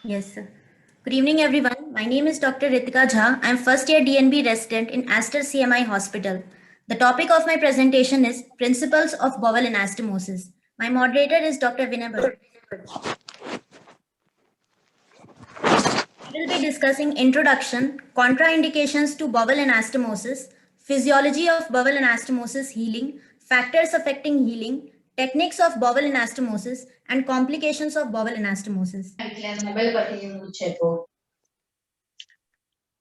Yes, sir. Good evening, everyone. My name is Dr. Ritika Jha. I'm first year DNB resident in Aster CMI Hospital. The topic of my presentation is Principles of Bowel Anastomosis. My moderator is Dr. Vinay Bhatt. We will be discussing introduction, contraindications to bowel anastomosis, physiology of bowel anastomosis healing, factors affecting healing, techniques of bowel anastomosis, and complications of bowel anastomosis.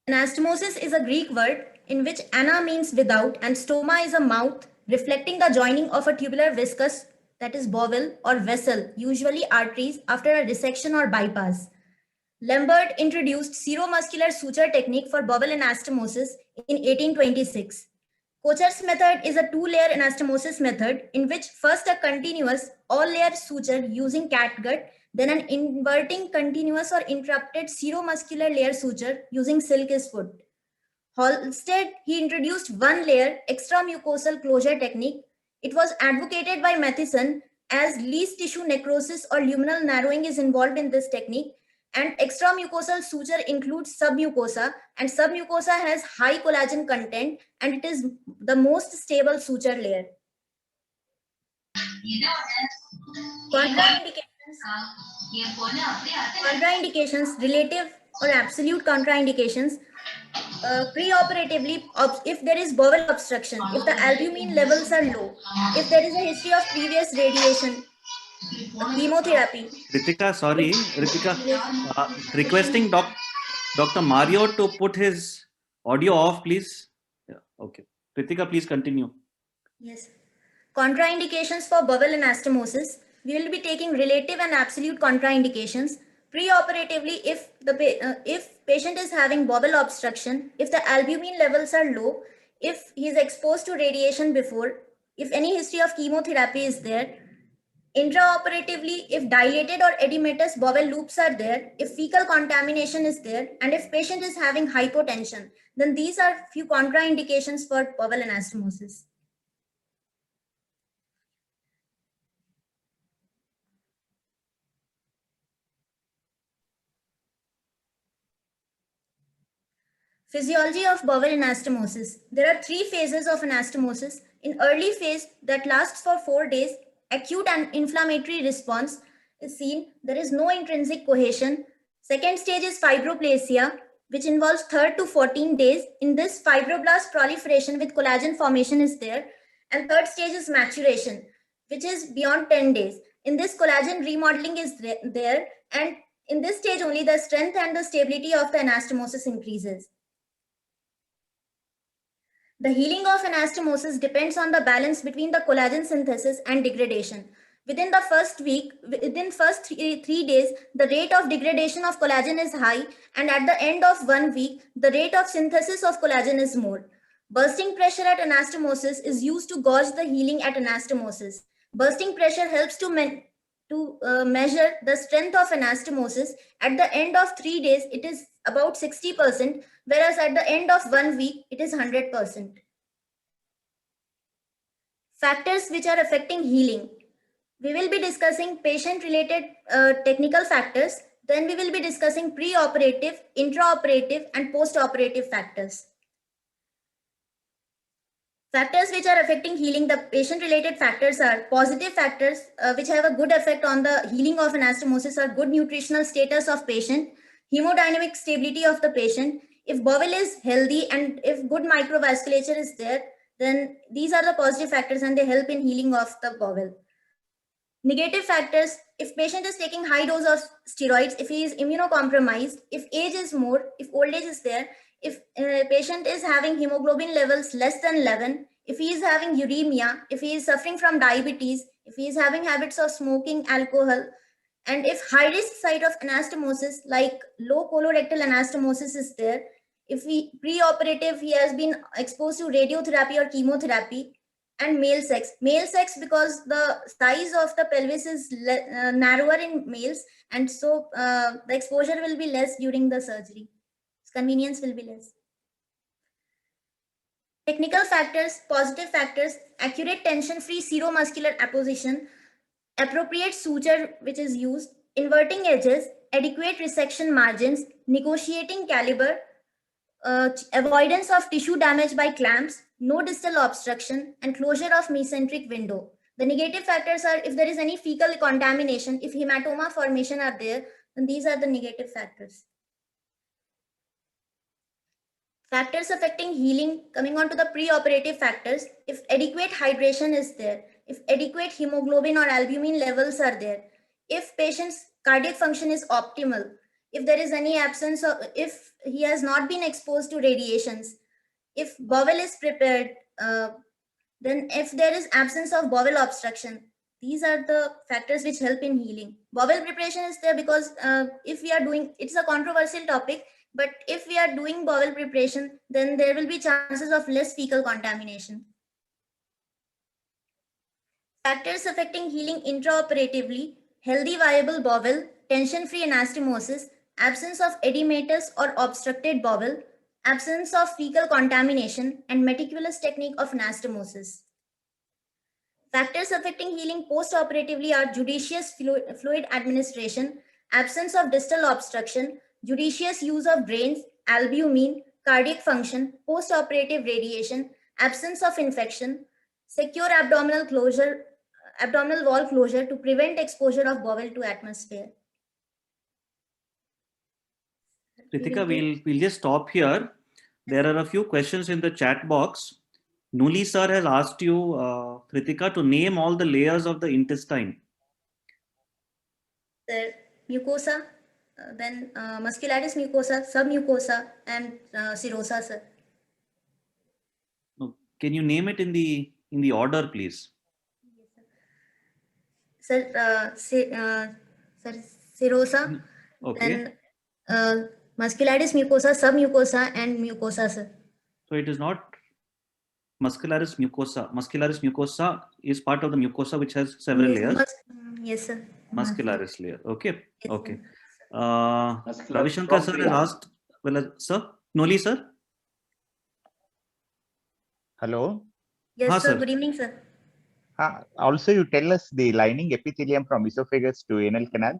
Anastomosis is a Greek word in which ana means without and stoma is a mouth, reflecting the joining of a tubular viscous, that is bowel or vessel, usually arteries, after a resection or bypass. Lambert introduced seromuscular suture technique for bowel anastomosis in 1826. Kocher's method is a two-layer anastomosis method in which first a continuous all-layer suture using catgut, then an inverting continuous or interrupted seromuscular layer suture using silk is put. Halsted, he introduced one-layer extramucosal closure technique. It was advocated by Matheson as least tissue necrosis or luminal narrowing is involved in this technique, and extramucosal suture includes submucosa, and submucosa has high collagen content and it is the most stable suture layer. Contraindications, relative or absolute contraindications. Preoperatively, if there is bowel obstruction, if the albumin levels are low, if there is a history of previous radiation, chemotherapy. Ritika, sorry, Ritika, requesting Dr. Mario to put his audio off, please. Yeah, okay. Ritika, please continue. Yes. Contraindications for bowel anastomosis. We will be taking relative and absolute contraindications. Preoperatively, if patient is having bowel obstruction, if the albumin levels are low, if he is exposed to radiation before, if any history of chemotherapy is there, intraoperatively, if dilated or edematous bowel loops are there, if fecal contamination is there, and if patient is having hypotension, then these are few contraindications for bowel anastomosis. Physiology of bowel anastomosis. There are three phases of anastomosis. In early phase that lasts for 4 days, acute and inflammatory response is seen. There is no intrinsic cohesion. Second stage is fibroplasia, which involves 3rd to 14 days. In this, fibroblast proliferation with collagen formation is there. And third stage is maturation, which is beyond 10 days. In this, collagen remodeling is there. And in this stage only, the strength and the stability of the anastomosis increases. The healing of anastomosis depends on the balance between the collagen synthesis and degradation. Within the first week, within first three days, the rate of degradation of collagen is high, and at the end of 1 week, the rate of synthesis of collagen is more. Bursting pressure at anastomosis is used to gauge the healing at anastomosis. Bursting pressure helps to measure the strength of anastomosis. At the end of 3 days, it is about 60%, whereas at the end of 1 week, it is 100%. Factors which are affecting healing. We will be discussing patient-related technical factors. Then we will be discussing pre-operative, intraoperative, and post-operative factors. Factors which are affecting healing, the patient-related factors are positive factors which have a good effect on the healing of anastomosis are good nutritional status of patient, hemodynamic stability of the patient. If bowel is healthy and if good microvasculature is there, then these are the positive factors and they help in healing of the bowel. Negative factors, if patient is taking high dose of steroids, if he is immunocompromised, if age is more, if old age is there, if patient is having hemoglobin levels less than 11, if he is having uremia, if he is suffering from diabetes, if he is having habits of smoking, alcohol, and if high risk site of anastomosis like low colorectal anastomosis is there, if pre-operative he has been exposed to radiotherapy or chemotherapy, and male sex because the size of the pelvis is narrower in males, and so the exposure will be less during the surgery. Convenience will be less. Technical factors, positive factors, accurate tension-free seromuscular apposition, appropriate suture which is used, inverting edges, adequate resection margins, negotiating caliber, avoidance of tissue damage by clamps, no distal obstruction, and closure of mesenteric window. The negative factors are if there is any fecal contamination, if hematoma formation are there, then these are the negative factors. Factors affecting healing, coming on to the preoperative factors, if adequate hydration is there, if adequate hemoglobin or albumin levels are there, if patient's cardiac function is optimal, if there is any absence of, if he has not been exposed to radiations, if bowel is prepared, then if there is absence of bowel obstruction, these are the factors which help in healing. Bowel preparation is there because if we are doing, it's a controversial topic, but if we are doing bowel preparation, then there will be chances of less fecal contamination. Factors affecting healing intraoperatively, healthy viable bowel, tension-free anastomosis, absence of edematous or obstructed bowel, absence of fecal contamination, and meticulous technique of anastomosis. Factors affecting healing post-operatively are judicious fluid administration, absence of distal obstruction, judicious use of drains, albumin, cardiac function, post-operative radiation, absence of infection, secure abdominal wall closure to prevent exposure of bowel to atmosphere. Kritika, we'll just stop here. There are a few questions in the chat box. Nuli sir has asked you, Kritika, to name all the layers of the intestine. The mucosa, then muscularis mucosa, submucosa, and serosa, sir. No, can you name it in the order, please? Sir, serosa, Okay. then muscularis mucosa, submucosa, and mucosa, sir. So it is not muscularis mucosa. Muscularis mucosa is part of the mucosa which has several layers. Yes, sir. Muscularis layer. Okay. Yes, Okay. sir. Ravi Shankar sir has asked, well, sir, Noli sir. Hello. Yes, sir. Sir. Good evening, sir. Also, you tell us the lining epithelium from esophagus to anal canal.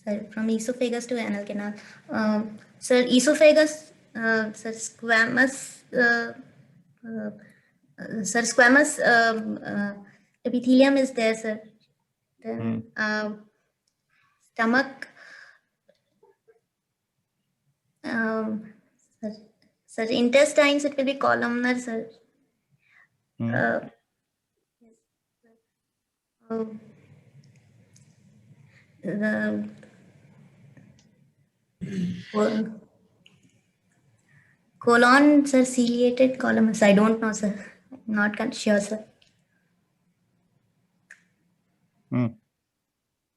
Sir, from esophagus to anal canal. Sir, esophagus, sir, squamous, sir, squamous epithelium is there, sir. Then stomach, sir, intestines, it will be columnar, sir. Colon, sir, ciliated columns. I don't know, sir. I'm not sure, sir.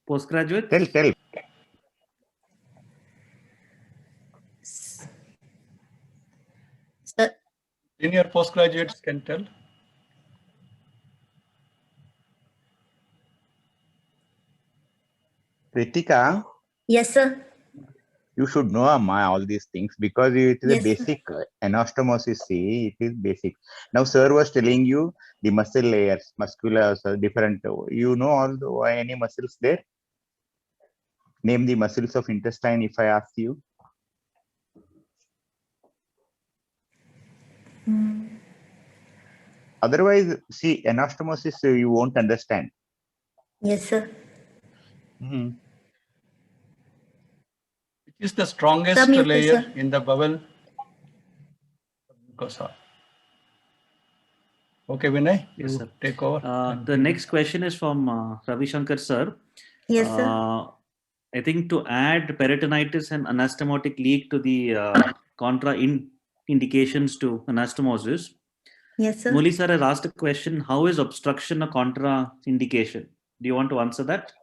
Postgraduate? Tell. Sir. Senior postgraduates can tell. Kritika. Yes, sir. You should know all these things because it is Yes, a basic anastomosis. See, it is basic. Now, sir was telling you the muscle layers, muscular, different. You know any muscles there? Name the muscles of intestine if I ask you. Otherwise, see, anastomosis you won't understand. Yes, sir. Which is the strongest layer in the bowel? Mucosa. Okay, Vinay, yes, you sir. take over. The next question is from Ravi Shankar sir. Yes, sir. I think to add peritonitis and anastomotic leak to the contra indications to anastomosis. Yes, sir. Noli sir has asked a question, how is obstruction a contra indication? Do you want to answer that?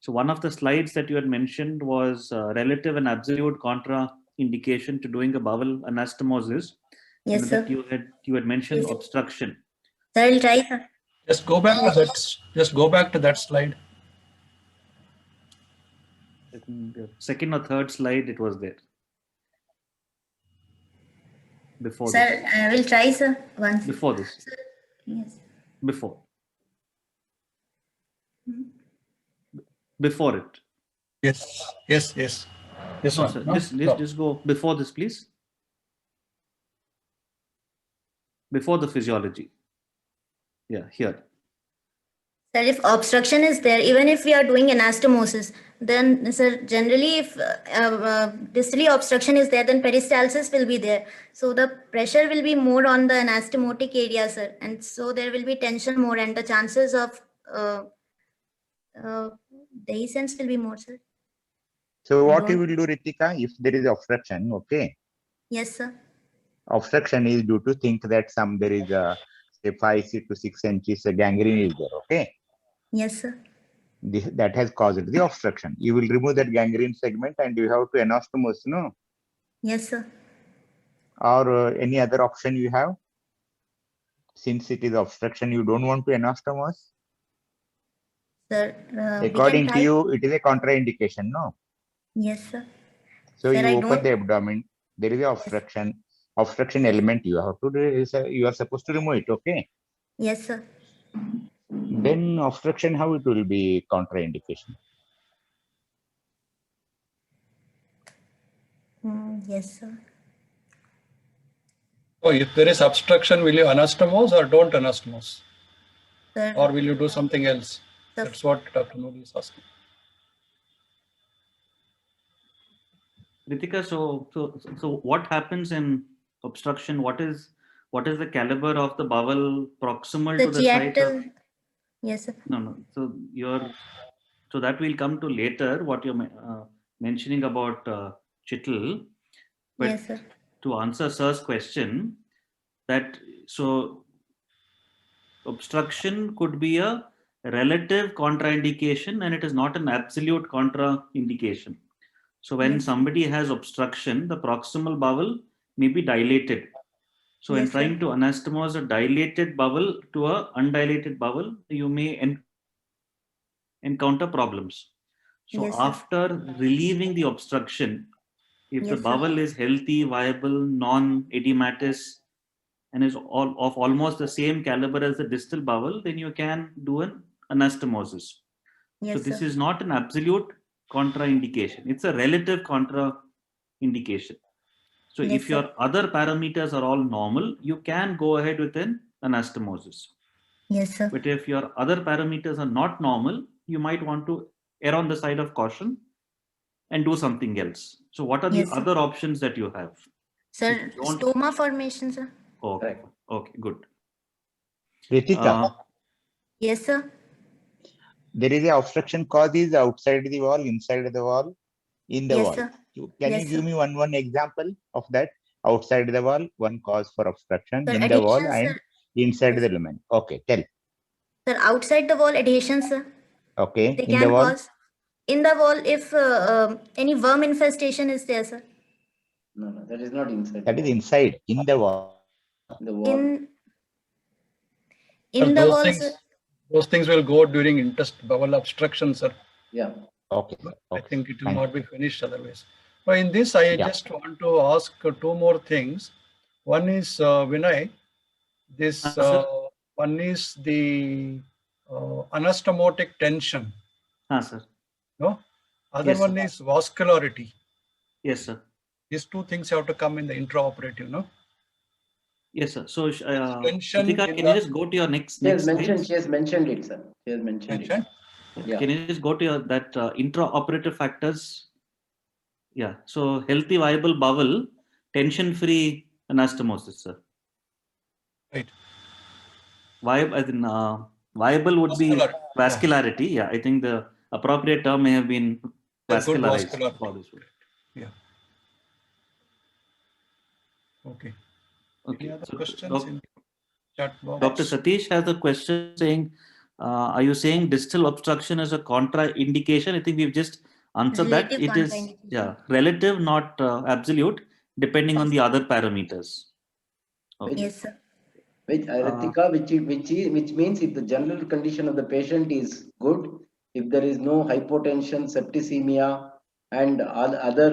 So one of the slides that you had mentioned was relative and absolute contra indication to doing a bowel anastomosis. Yes, sir. You had mentioned obstruction. Sir, I'll try, sir. Just go back to that. Just go back to that slide. Second or third slide, it was there. Before sir, this. I will try, sir. Once. Before this. Sir, yes. Before. before it. Yes. Yes. Yes. This No, one. sir. No? Just go before this, please. Before the physiology. Yeah, here. Sir, if obstruction is there, even if we are doing anastomosis, then sir, generally if distally obstruction is there, then peristalsis will be there. So the pressure will be more on the anastomotic area, sir. And so there will be tension more and the chances of dehiscence will be more, sir. So We what you don't- will do, Ritika, if there is obstruction, okay? Yes, sir. Obstruction is due to think that there is a say 5 to 6 inches gangrene is there, okay? Yes, sir. That has caused the obstruction. You will remove that gangrene segment and you have to anastomose, no? Yes, sir. Or any other option you have? Since it is obstruction, you don't want to anastomose? Sir, we can According to try. you, it is a contraindication, no? Yes, sir. So Sir, you I open don't. the abdomen, there is an obstruction element you have to do, you are supposed to remove it, okay? Yes, sir. Then obstruction, how it will be contraindication? Yes, sir. So if there is obstruction, will you anastomose or don't anastomose? Sir, Or will you do something else? Sir. That's what Dr. Modi is asking. Ritika, so what happens in obstruction? What is the caliber of the bowel proximal the to the site of? Giatal. Yes, sir. No. So that we'll come to later. What you're mentioning about chittle, but Yes, sir. to answer Sir's question, that so obstruction could be a relative contraindication and it is not an absolute contraindication. So when Yes. somebody has obstruction, the proximal bowel may be dilated. So in Yes, sir. trying to anastomose a dilated bowel to a undilated bowel, you may encounter problems. So Yes, sir. after relieving the obstruction, if the Yes, sir. bowel is healthy, viable, non-edematous, and is of almost the same caliber as the distal bowel, then you can do an anastomosis. Yes, So this sir. is not an absolute contraindication. It's a relative contraindication. So Yes, if sir. your other parameters are all normal, you can go ahead with an anastomosis. Yes, sir. But if your other parameters are not normal, you might want to err on the side of caution and do something else. So what are the Yes, sir. other options that you have? Sir, If you don't- stoma formation, sir. Okay, okay, good. Ritika, Yes, sir. there is a obstruction cause is outside the wall, inside the wall, in the Yes, wall. sir. So can Yes, you give sir. me one example of that? Outside the wall, one cause for obstruction, Sir, in the wall adhesion, and sir. inside Yes. the lumen. Okay, tell. Sir, outside the wall adhesion, sir. Okay, They in the can wall, cause. In the wall, if any worm infestation is there, sir. No, that is not inside. that is inside, in the wall. The wall. In Sir, the wall, sir. those things will go during bowel obstruction, sir. Yeah. Okay, I okay. think it will Thank not be finished otherwise. But in this, I Yeah. just want to ask two more things. One is Vinay. This sir. one is the anastomotic tension. Sir. No. Other Yes, one sir. is vascularity. Yes, sir. These two things have to come in the intraoperative. No. Yes, sir. So, Tension Ritika, in can the- you just go to your next She has slide? mentioned. She has mentioned it, sir. She has mentioned it. Mentioned? Yeah. Can you just go to your that intraoperative factors? Yeah. So healthy, viable bowel, tension-free anastomosis, sir. Right. Viable would be Vascular. vascularity. Yeah, I think the appropriate term may have been A good vascularized vascular. for this one. Yeah. Okay. Okay. Any other So, questions in chat box? Dr. Satish has a question saying, are you saying distal obstruction is a contraindication? I think we've just answered that. Relative It is contraindication. relative, not absolute, depending on the other parameters. Okay. Yes, sir. Which Ritika, which means if the general condition of the patient is good, if there is no hypotension, septicemia, and other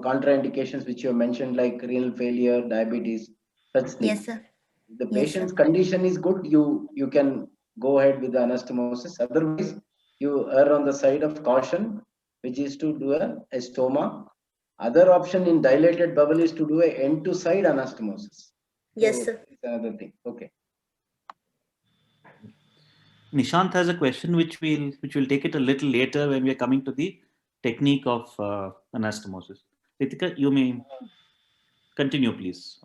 contraindications which you have mentioned like renal failure, diabetes, such things. Yes, sir. If the Yes, patient's sir. condition is good, you can go ahead with the anastomosis. Otherwise, you err on the side of caution, which is to do a stoma. Other option in dilated bowel is to do a end to side anastomosis. Yes, So sir. it's another thing. Okay. Nishant has a question which we'll take it a little later when we are coming to the technique of anastomosis. Ritika, you may continue, please.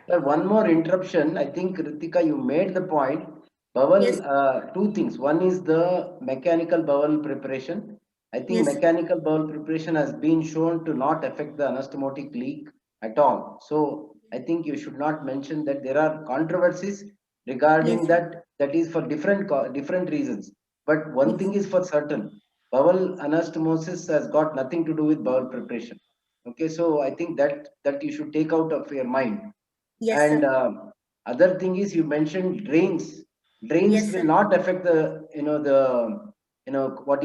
Sir, one more interruption. I think Ritika, you made the point. Bowel, Yes. two things. One is the mechanical bowel preparation. I think Yes, sir. mechanical bowel preparation has been shown to not affect the anastomotic leak at all. So I think you should not mention that there are controversies regarding Yes. that. That is for different reasons. But one Yes. thing is for certain. Bowel anastomosis has got nothing to do with bowel preparation. Okay, so I think that you should take out of your mind. Yes, And sir. other thing is you mentioned drains. Yes, Will sir. not affect the what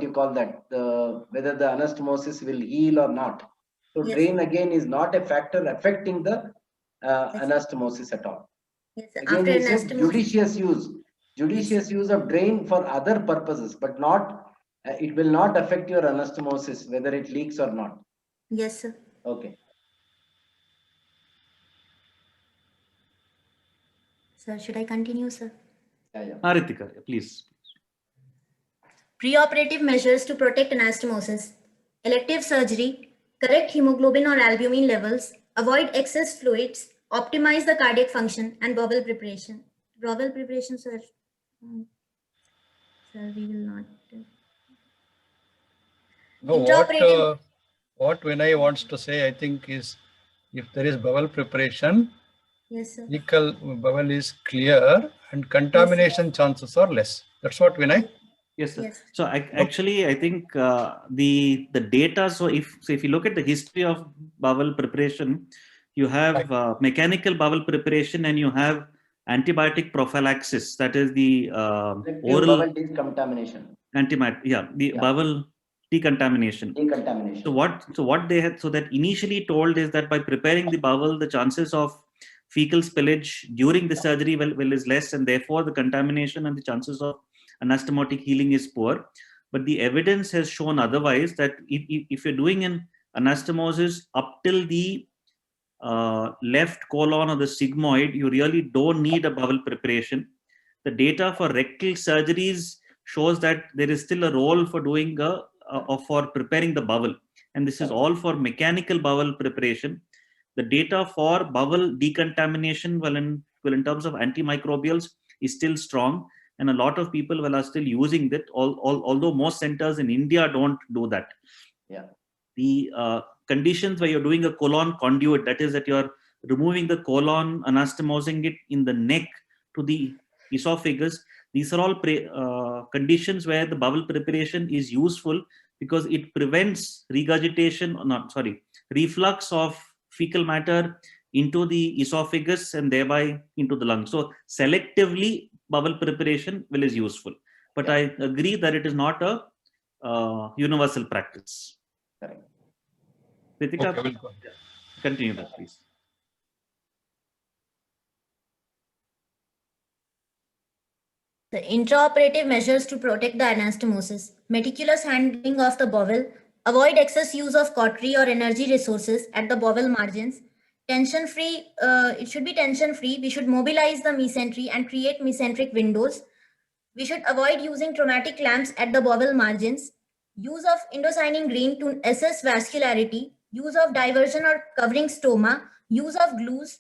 you call that, the whether the anastomosis will heal or not. So Yes. drain again is not a factor affecting the Yes. anastomosis at all. Yes, sir. Again, After you said anastomosis. judicious use of drain for other purposes, but not it will not affect your anastomosis whether it leaks or not. Yes, sir. Okay. Sir, should I continue, sir? Yeah. Ritika, please. Preoperative measures to protect anastomosis. Elective surgery, correct hemoglobin or albumin levels, avoid excess fluids, optimize the cardiac function, and bowel preparation. Bowel preparation, sir. Sir, we will not. No, Intraoperative. what Vinay wants to say, I think, is if there is bowel preparation, Yes, sir. fecal bowel is clear and contamination chances are less. That's what Vinay. Yes, sir. Yes. So actually, I think the data. So if you look at the history of bowel preparation, you have mechanical bowel preparation and you have antibiotic prophylaxis. That is the oral bowel decontamination. bowel decontamination. So what they had, so that initially told is that by preparing the bowel, the chances of fecal spillage during the surgery will is less, and therefore the contamination and the chances of anastomotic healing is poor. But the evidence has shown otherwise, that if you're doing an anastomosis up till the left colon or the sigmoid, you really don't need a bowel preparation. The data for rectal surgeries shows that there is still a role for doing for preparing the bowel, and this is all for mechanical bowel preparation. The data for bowel decontamination, well, in terms of antimicrobials, is still strong, and a lot of people are still using that. Although most centers in India don't do that. Yeah. The conditions where you're doing a colon conduit, that is that you're removing the colon, anastomosing it in the neck to the esophagus. These are all conditions where the bowel preparation is useful because it prevents reflux of fecal matter into the esophagus and thereby into the lungs. So selectively, bowel preparation is useful. But I agree that it is not a universal practice. Correct. Ritika, Okay, continue that, please. The intraoperative measures to protect the anastomosis. Meticulous handling of the bowel. Avoid excess use of cautery or energy resources at the bowel margins. Tension-free, it should be tension-free. We should mobilize the mesentery and create mesenteric windows. We should avoid using traumatic clamps at the bowel margins. Use of indocyanine green to assess vascularity. Use of diversion or covering stoma. Use of glues.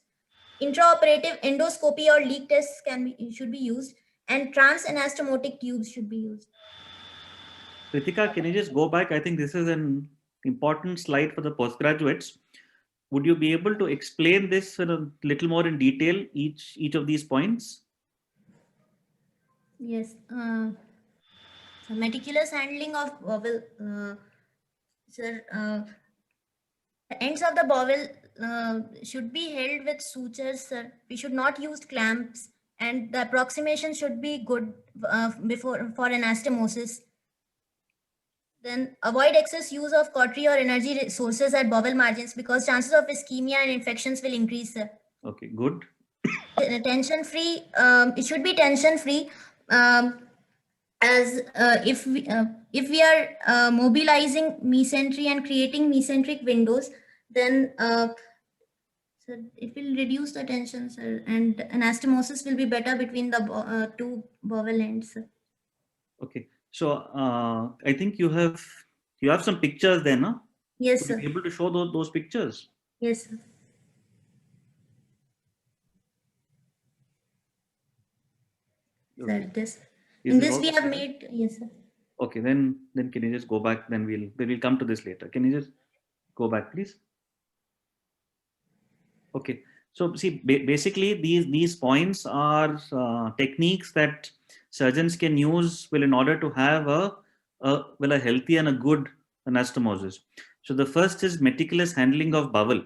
Intraoperative endoscopy or leak tests should be used, and transanastomotic tubes should be used. Ritika, can you just go back? I think this is an important slide for the postgraduates. Would you be able to explain this in a little more in detail, each of these points? Yes. So meticulous handling of bowel. Sir, the ends of the bowel should be held with sutures, sir. We should not use clamps, and the approximation should be good for anastomosis. Then avoid excess use of cautery or energy sources at bowel margins because chances of ischemia and infections will increase, sir. Okay, good. Tension free. It should be tension free. as if we are mobilizing mesentery and creating mesenteric windows, then so it will reduce the tension, sir, and anastomosis will be better between the two bowel ends, sir. Okay. So I think you have some pictures there, no? Yes, Would you sir. be able to show those pictures? Yes, sir. Sir, Okay. this Is in this this all? we have made, yes, sir. Okay, then can you just go back? Then we'll come to this later. Can you just go back, please? Okay. So see, basically these points are techniques that surgeons can use in order to have a healthy and a good anastomosis. So the first is meticulous handling of bowel.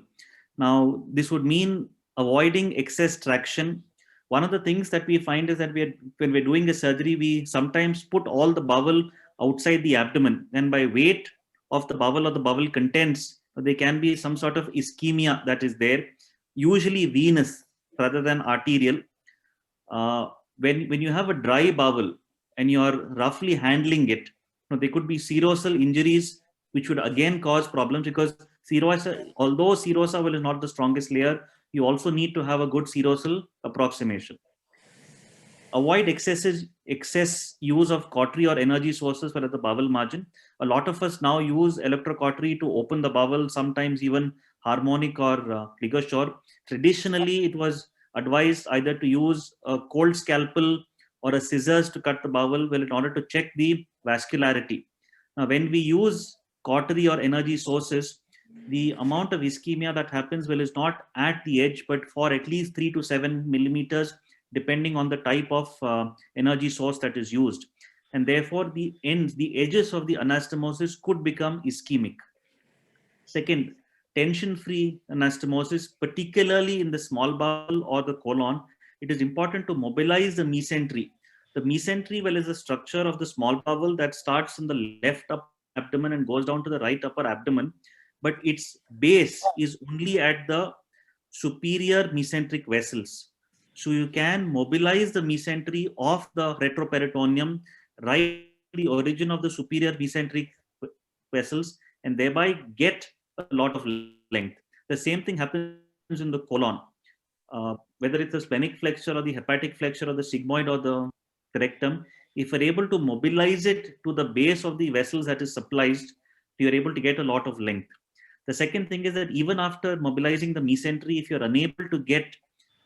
Now this would mean avoiding excess traction. One of the things that we find is that when we're doing a surgery, we sometimes put all the bowel outside the abdomen, and by weight of the bowel or the bowel contents, there can be some sort of ischemia that is there, usually venous rather than arterial. When you have a dry bowel and you are roughly handling it, there could be serosal injuries, which would again cause problems, because although serosa is not the strongest layer, you also need to have a good serosal approximation. Avoid excess use of cautery or energy sources for the bowel margin. A lot of us now use electrocautery to open the bowel, sometimes even harmonic or ligashore. Traditionally, it was advised either to use a cold scalpel or a scissors to cut the bowel in order to check the vascularity. Now, when we use cautery or energy sources, the amount of ischemia that happens is not at the edge, but for at least 3 to 7 millimeters, depending on the type of energy source that is used. And therefore, the edges of the anastomosis could become ischemic. Second, tension-free anastomosis, particularly in the small bowel or the colon, it is important to mobilize the mesentery. The mesentery is the structure of the small bowel that starts in the left upper abdomen and goes down to the right upper abdomen, but its base is only at the superior mesenteric vessels. So you can mobilize the mesentery of the retroperitoneum right to the origin of the superior mesenteric vessels and thereby get a lot of length. The same thing happens in the colon. Whether it's the splenic flexure or the hepatic flexure or the sigmoid or the rectum, if you're able to mobilize it to the base of the vessels that is supplied, you're able to get a lot of length. The second thing is that even after mobilizing the mesentery, if you're unable to get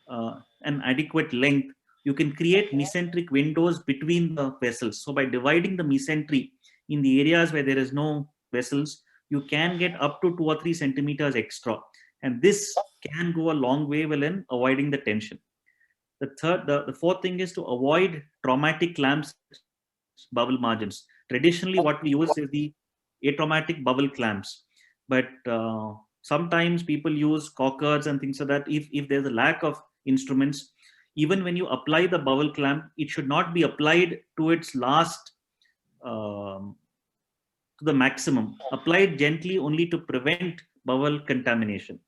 an adequate length, you can create mesenteric windows between the vessels. So by dividing the mesentery in the areas where there is no vessels, you can get up to 2 or 3 centimeters extra. And this can go a long way in avoiding the tension. The fourth thing is to avoid traumatic clamps, bowel margins. Traditionally, what we use is the atraumatic bowel clamps, but sometimes people use cockers and things like that. If there's a lack of instruments, even when you apply the bowel clamp, it should not be applied to its last, to the maximum. Apply it gently only to prevent bowel contamination.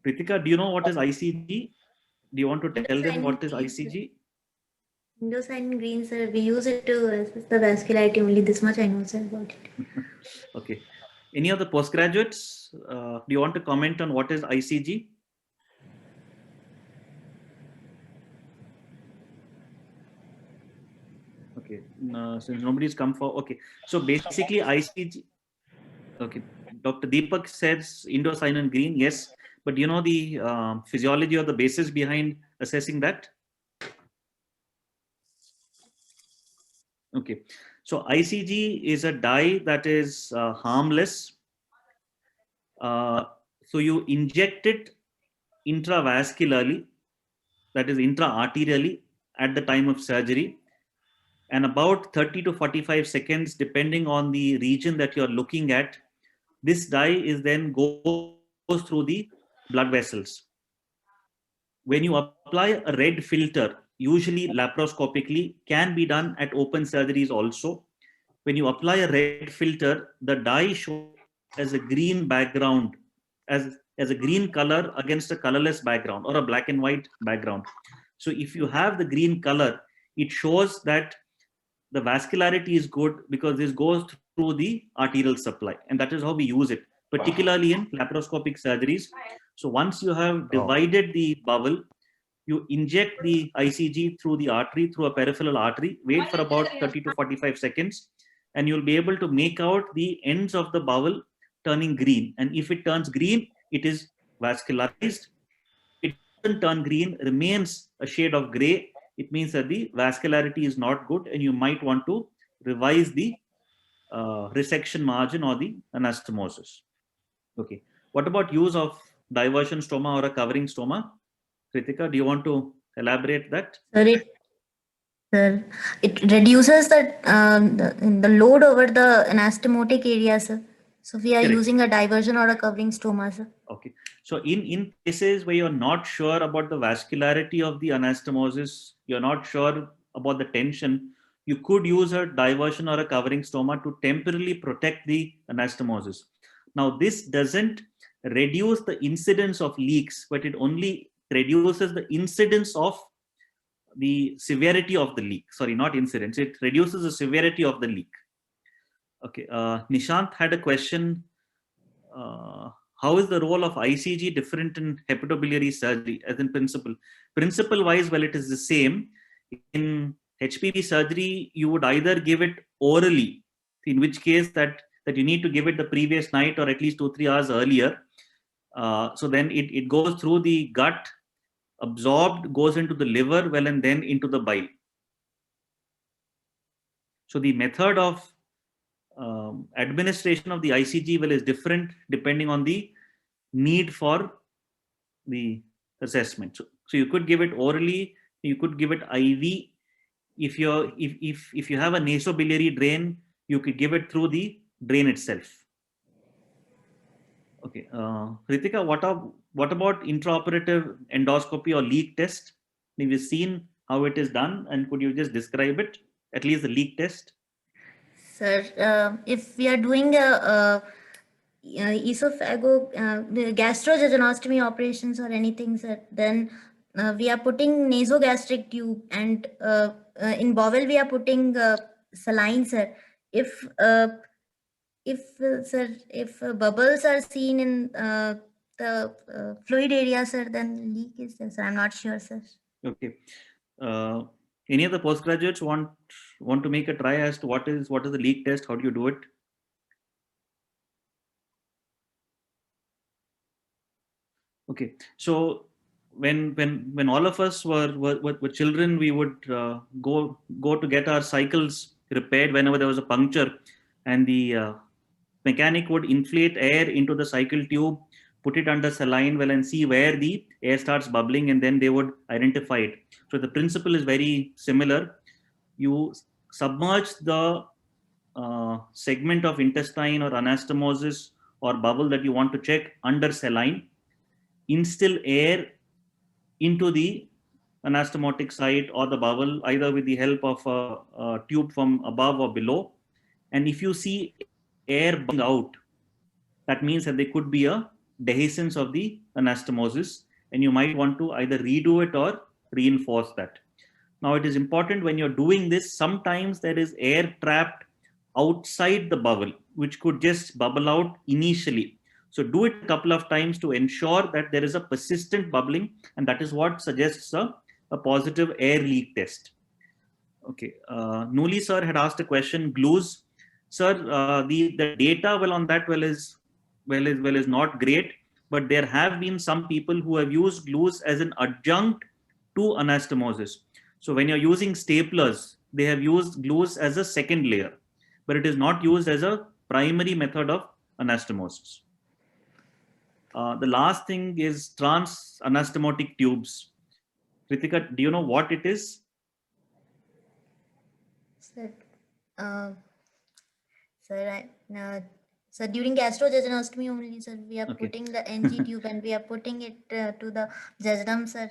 Pritika, do you know what is ICG? Do you want to tell them what is ICG? Indocyanine green, sir. We use it to assess the vascularity. Only this much I know, sir, about it. Okay. Any of the postgraduates? Do you want to comment on what is ICG? Okay. Since nobody's come for, okay. So basically ICG. Okay. Dr. Deepak says indocyanine green. Yes. But do you know the physiology or the basis behind assessing that? Okay. So ICG is a dye that is harmless. So you inject it intravascularly, that is intra-arterially, at the time of surgery, and about 30 to 45 seconds, depending on the region that you're looking at, this dye is then goes through the blood vessels. When you apply a red filter, usually laparoscopically, can be done at open surgeries also. When you apply a red filter, the dye shows as a green background, as a green color against a colorless background or a black and white background. So if you have the green color, it shows that the vascularity is good because this goes through the arterial supply, and that is how we use it, particularly in laparoscopic surgeries. So once you have divided the bowel, you inject the ICG through the artery, through a peripheral artery, wait for about 30 to 45 seconds, and you'll be able to make out the ends of the bowel turning green. And if it turns green, it is vascularized. If it doesn't turn green, remains a shade of gray, it means that the vascularity is not good, and you might want to revise the resection margin or the anastomosis. Okay. What about use of diversion stoma or a covering stoma? Kritika, do you want to elaborate that? Sir, it reduces the load over the anastomotic area, sir. So we are Correct. using a diversion or a covering stoma, sir. Okay. So in cases where you're not sure about the vascularity of the anastomosis, you're not sure about the tension, you could use a diversion or a covering stoma to temporarily protect the anastomosis. Now, this doesn't reduce the incidence of leaks, but it only reduces the incidence of the severity of the leak. Sorry, not incidence. It reduces the severity of the leak. Okay. Nishant had a question. How is the role of ICG different in hepatobiliary surgery as in principle? Principle wise, well, it is the same. In HPB surgery, you would either give it orally, in which case that you need to give it the previous night or at least 2-3 hours earlier. So then it goes through the gut, absorbed, goes into the liver, well, and then into the bile. So the method of administration of the ICG well is different depending on the need for the assessment. So you could give it orally, you could give it IV. If you have a nasobiliary drain, you could give it through the drain itself. Okay, Ritika, what about intraoperative endoscopy or leak test? Have you seen how it is done, and could you just describe it, at least the leak test? Sir, if we are doing a the gastrojejunostomy operations or anything, sir, then we are putting nasogastric tube, and in bowel we are putting saline, sir. If bubbles are seen in the fluid area, sir, then leak is there, sir. I'm not sure, sir. Okay. Any of the postgraduates want to make a try as to what is the leak test? How do you do it? Okay. So when all of us were children, we would go to get our cycles repaired whenever there was a puncture, and the mechanic would inflate air into the cycle tube, put it under saline well, and see where the air starts bubbling, and then they would identify it. So the principle is very similar. You submerge the segment of intestine or anastomosis or bubble that you want to check under saline, instill air into the anastomotic site or the bowel, either with the help of a tube from above or below. And if you see air bubbling out, that means that there could be a dehiscence of the anastomosis, and you might want to either redo it or reinforce that. Now, it is important when you're doing this, sometimes there is air trapped outside the bowel, which could just bubble out initially. So do it a couple of times to ensure that there is a persistent bubbling, and that is what suggests a positive air leak test. Okay, Nuli sir had asked a question, glues. Sir, the data on that is not great, but there have been some people who have used glues as an adjunct to anastomosis. So when you're using staplers, they have used glues as a second layer, but it is not used as a primary method of anastomosis. The last thing is trans-anastomotic tubes. Kritika, do you know what it is? Sir, so during gastrojejunostomy only, sir, we are putting the NG tube and we are putting it to the jejunum, sir.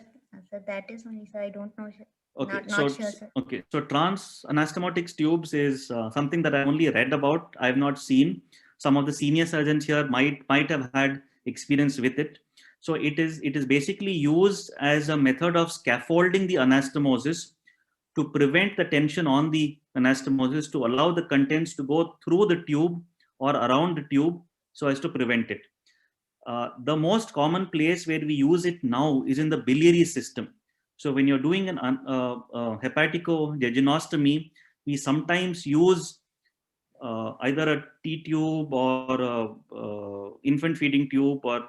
So that is only, sir. I don't know, sir. Okay, not sure, sir. Okay, so trans-anastomotic tubes is something that I only read about. I have not seen. Some of the senior surgeons here might have had experience with it. So it is basically used as a method of scaffolding the anastomosis to prevent the tension on the anastomosis to allow the contents to go through the tube or around the tube so as to prevent it. The most common place where we use it now is in the biliary system. So when you're doing an hepatico-jejunostomy, we sometimes use either a T-tube or a infant feeding tube or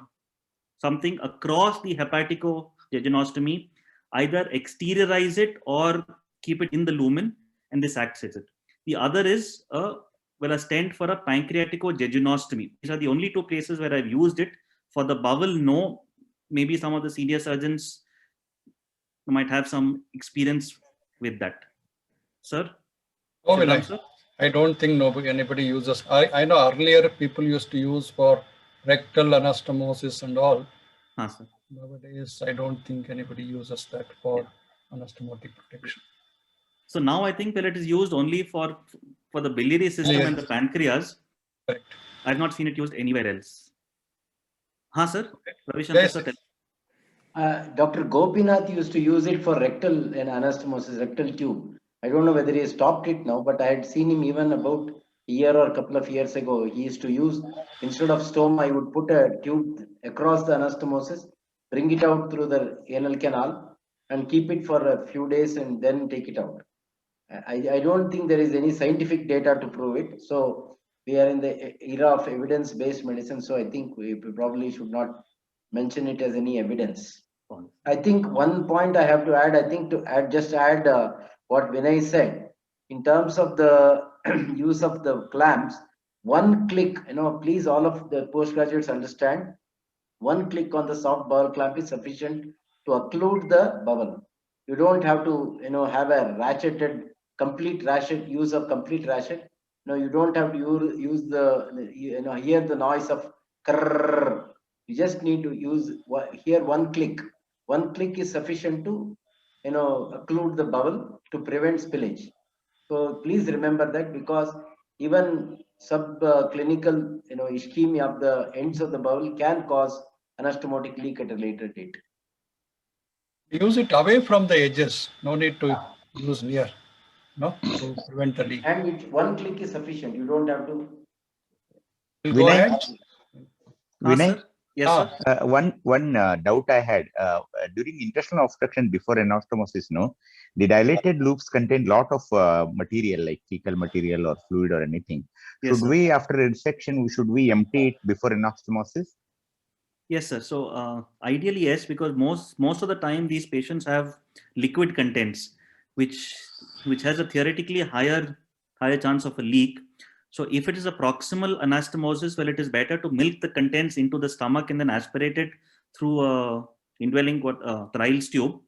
something across the hepatico-jejunostomy, either exteriorize it or keep it in the lumen, and this acts as it. The other is a stent for a pancreatico-jejunostomy. These are the only two places where I've used it. For the bowel, no. Maybe some of the senior surgeons might have some experience with that. Sir? Oh, Shriram, Vinay, sir? I don't think anybody uses. I know earlier people used to use for rectal anastomosis and all. Sir. Nowadays, I don't think anybody uses that for anastomotic protection. So now I think that it is used only for the biliary system and the pancreas. Correct. I've not seen it used anywhere else. Sir? Ravi Shankar, Yes. sir, Dr. Gopinath used to use it for rectal and anastomosis, rectal tube. I don't know whether he has stopped it now, but I had seen him even about a year or a couple of years ago. He used to use, instead of stoma, I would put a tube across the anastomosis, bring it out through the anal canal and keep it for a few days and then take it out. I don't think there is any scientific data to prove it. So we are in the era of evidence-based medicine. So I think we probably should not mention it as any evidence. I think one point I have to add, I think to add what Vinay said, in terms of the use of the clamps, one click, please all of the postgraduates understand, one click on the soft bowel clamp is sufficient to occlude the bowel. You don't have to, have a complete ratchet, use of complete ratchet. No, you don't have to use hear the noise of krrrr. You just need to use here one click. One click is sufficient to, occlude the bowel to prevent spillage. So please remember that, because even subclinical, ischemia of the ends of the bowel can cause anastomotic leak at a later date. Use it away from the edges. No need to use near, to prevent the leak. And one click is sufficient. You don't have to. Go ahead. Vinay? Sir? Yes, sir. One doubt I had during intestinal obstruction before anastomosis, the dilated loops contain lot of material like fecal material or fluid or anything. Yes, Should sir. we, after resection, should we empty it before anastomosis? Yes, sir. So ideally, yes, because most of the time these patients have liquid contents, which has a theoretically higher chance of a leak. So if it is a proximal anastomosis, well, it is better to milk the contents into the stomach and then aspirate it through a indwelling Thryll's tube.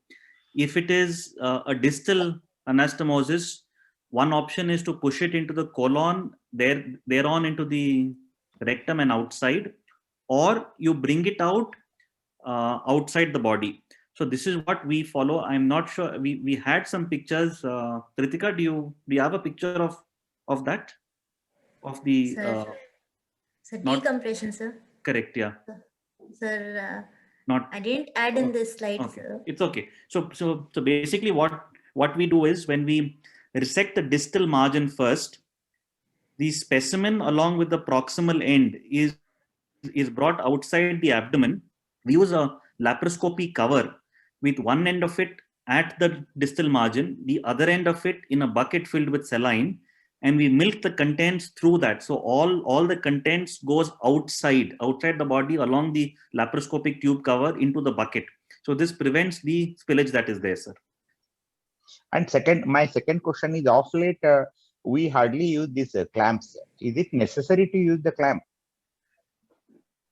If it is a distal anastomosis, one option is to push it into the colon, thereon into the rectum and outside, or you bring it out outside the body. So this is what we follow. I'm not sure. We had some pictures. Kritika, do you have a picture of that? Of the Sir, not- decompression, sir. Correct, yeah. Sir, Not I didn't add in this slide, okay. sir. It's okay. So basically what we do is, when we resect the distal margin first, the specimen along with the proximal end is brought outside the abdomen. We use a laparoscopy cover with one end of it at the distal margin, the other end of it in a bucket filled with saline, and we milk the contents through that. So all the contents goes outside the body along the laparoscopic tube cover into the bucket. So this prevents the spillage that is there, sir. And my second question is, of late, we hardly use these clamps. Is it necessary to use the clamp?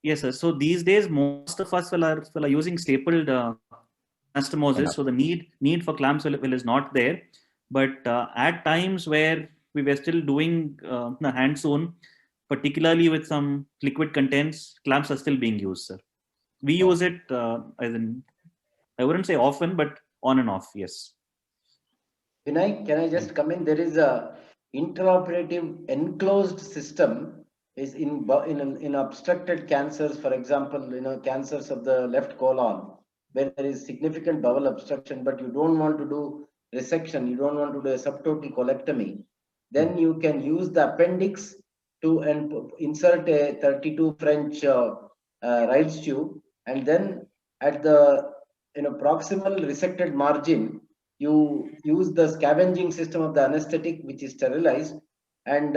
Yes, sir. So these days, most of us are using stapled anastomosis. So the need for clamps is not there. But at times where we were still doing the hand sewn, particularly with some liquid contents, clamps are still being used, sir. We use it as in, I wouldn't say often, but on and off, yes. Vinay, can I just come in? There is a intraoperative enclosed system is in obstructed cancers, for example, cancers of the left colon, where there is significant bowel obstruction, but you don't want to do resection, you don't want to do a subtotal colectomy. then you can use the appendix to insert a 32 French Reitz tube, and then at the proximal resected margin, you use the scavenging system of the anesthetic, which is sterilized, and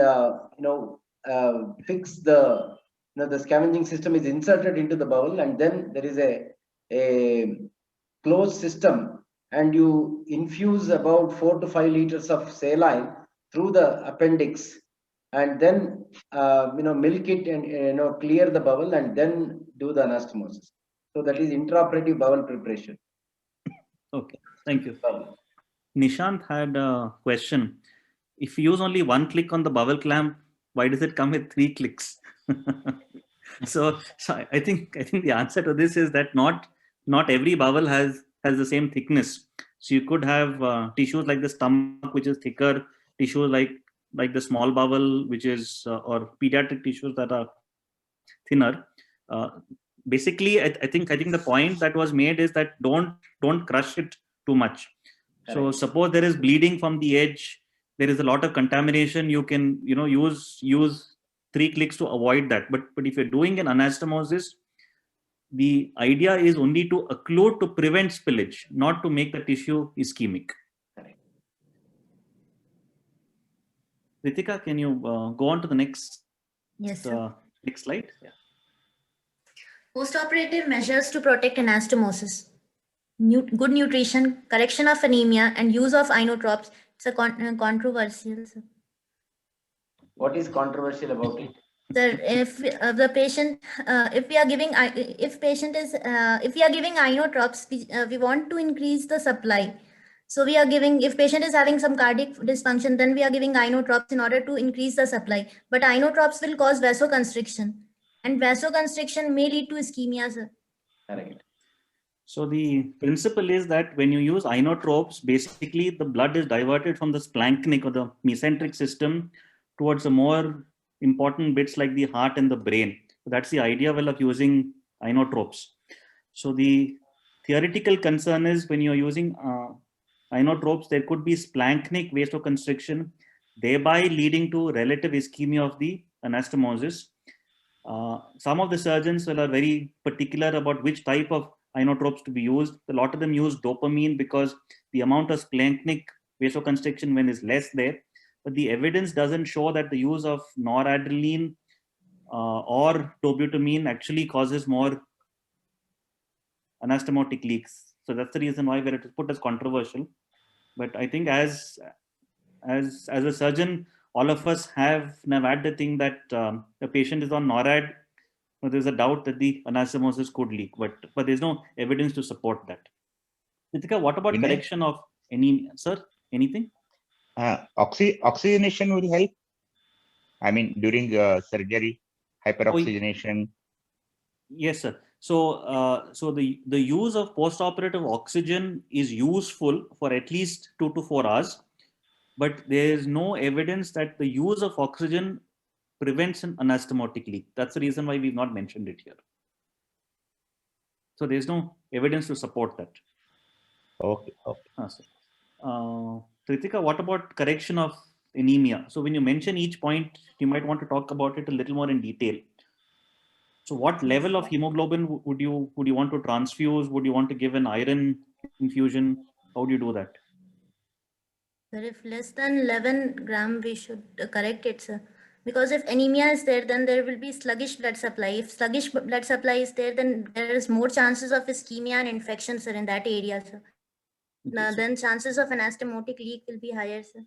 fix the the scavenging system is inserted into the bowel, and then there is a closed system, and you infuse about 4 to 5 liters of saline through the appendix, and then milk it and clear the bowel, and then do the anastomosis. So that is intraoperative bowel preparation. Okay, thank you. Nishant had a question. If you use only one click on the bowel clamp, why does it come with 3 clicks? so I think the answer to this is that not every bowel has the same thickness. So you could have tissues like the stomach, which is thicker, tissues like the small bowel, which is or pediatric tissues that are thinner. Basically, I think the point that was made is that don't crush it too much. So suppose there is bleeding from the edge, there is a lot of contamination. You can use 3 clicks to avoid that. But if you're doing an anastomosis, the idea is only to occlude to prevent spillage, not to make the tissue ischemic. Ritika, can you go on to the next? Yes, sir. Next slide. Yeah. Postoperative measures to protect anastomosis. Good nutrition, correction of anemia, and use of inotropes. It's a controversial. Sir. What is controversial about it? Sir, if the patient, if we are giving inotropes, we want to increase the supply. So we are giving, if patient is having some cardiac dysfunction, then we are giving inotropes in order to increase the supply. But inotropes will cause vasoconstriction, and vasoconstriction may lead to ischemia, sir. Correct. So the principle is that when you use inotropes, basically the blood is diverted from the splanchnic or the mesenteric system towards the more important bits like the heart and the brain. So that's the idea of using inotropes. So the theoretical concern is when you're using inotropes, there could be splanchnic vasoconstriction, thereby leading to relative ischemia of the anastomosis. Some of the surgeons are very particular about which type of inotropes to be used. A lot of them use dopamine because the amount of splanchnic vasoconstriction when is less there. But the evidence doesn't show that the use of noradrenaline or dobutamine actually causes more anastomotic leaks. So that's the reason why it is put as controversial. But I think as a surgeon, all of us have had the thing that the patient is on NORAD. There's a doubt that the anastomosis could leak, but there's no evidence to support that. Ritika, what about correction of anemia? Sir, anything? Oxygenation will help. I mean, during surgery, hyperoxygenation. Yes, sir. So, so the use of postoperative oxygen is useful for at least 2 to 4 hours, but there is no evidence that the use of oxygen prevents an anastomotic leak. That's the reason why we've not mentioned it here. So there's no evidence to support that. Okay. Ritika, what about correction of anemia? So when you mention each point, you might want to talk about it a little more in detail. So what level of hemoglobin would you want to transfuse? Would you want to give an iron infusion? How do you do that? Sir, if less than 11 gram, we should correct it, sir. Because if anemia is there, then there will be sluggish blood supply. If sluggish blood supply is there, then there is more chances of ischemia and infection, sir, in that area, sir. Now, then chances of anastomotic leak will be higher, sir.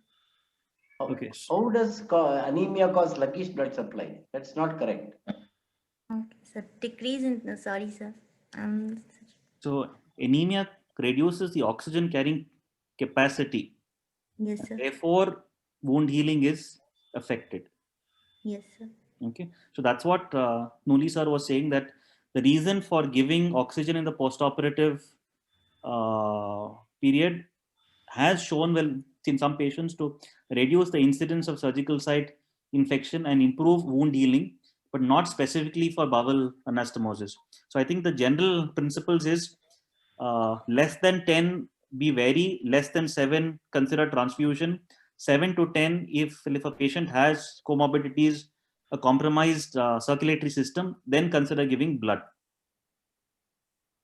Okay. How does anemia cause sluggish blood supply? That's not correct. Okay, sir. Decrease in, sorry, sir. So anemia reduces the oxygen carrying capacity. Yes, sir. Therefore, wound healing is affected. Yes, sir. Okay. So that's what Nuli sir was saying, that the reason for giving oxygen in the postoperative period has shown well in some patients to reduce the incidence of surgical site infection and improve wound healing, but not specifically for bowel anastomosis. So I think the general principles is less than 10 be wary, less than 7 consider transfusion, 7 to 10 if a patient has comorbidities, a compromised circulatory system, then consider giving blood.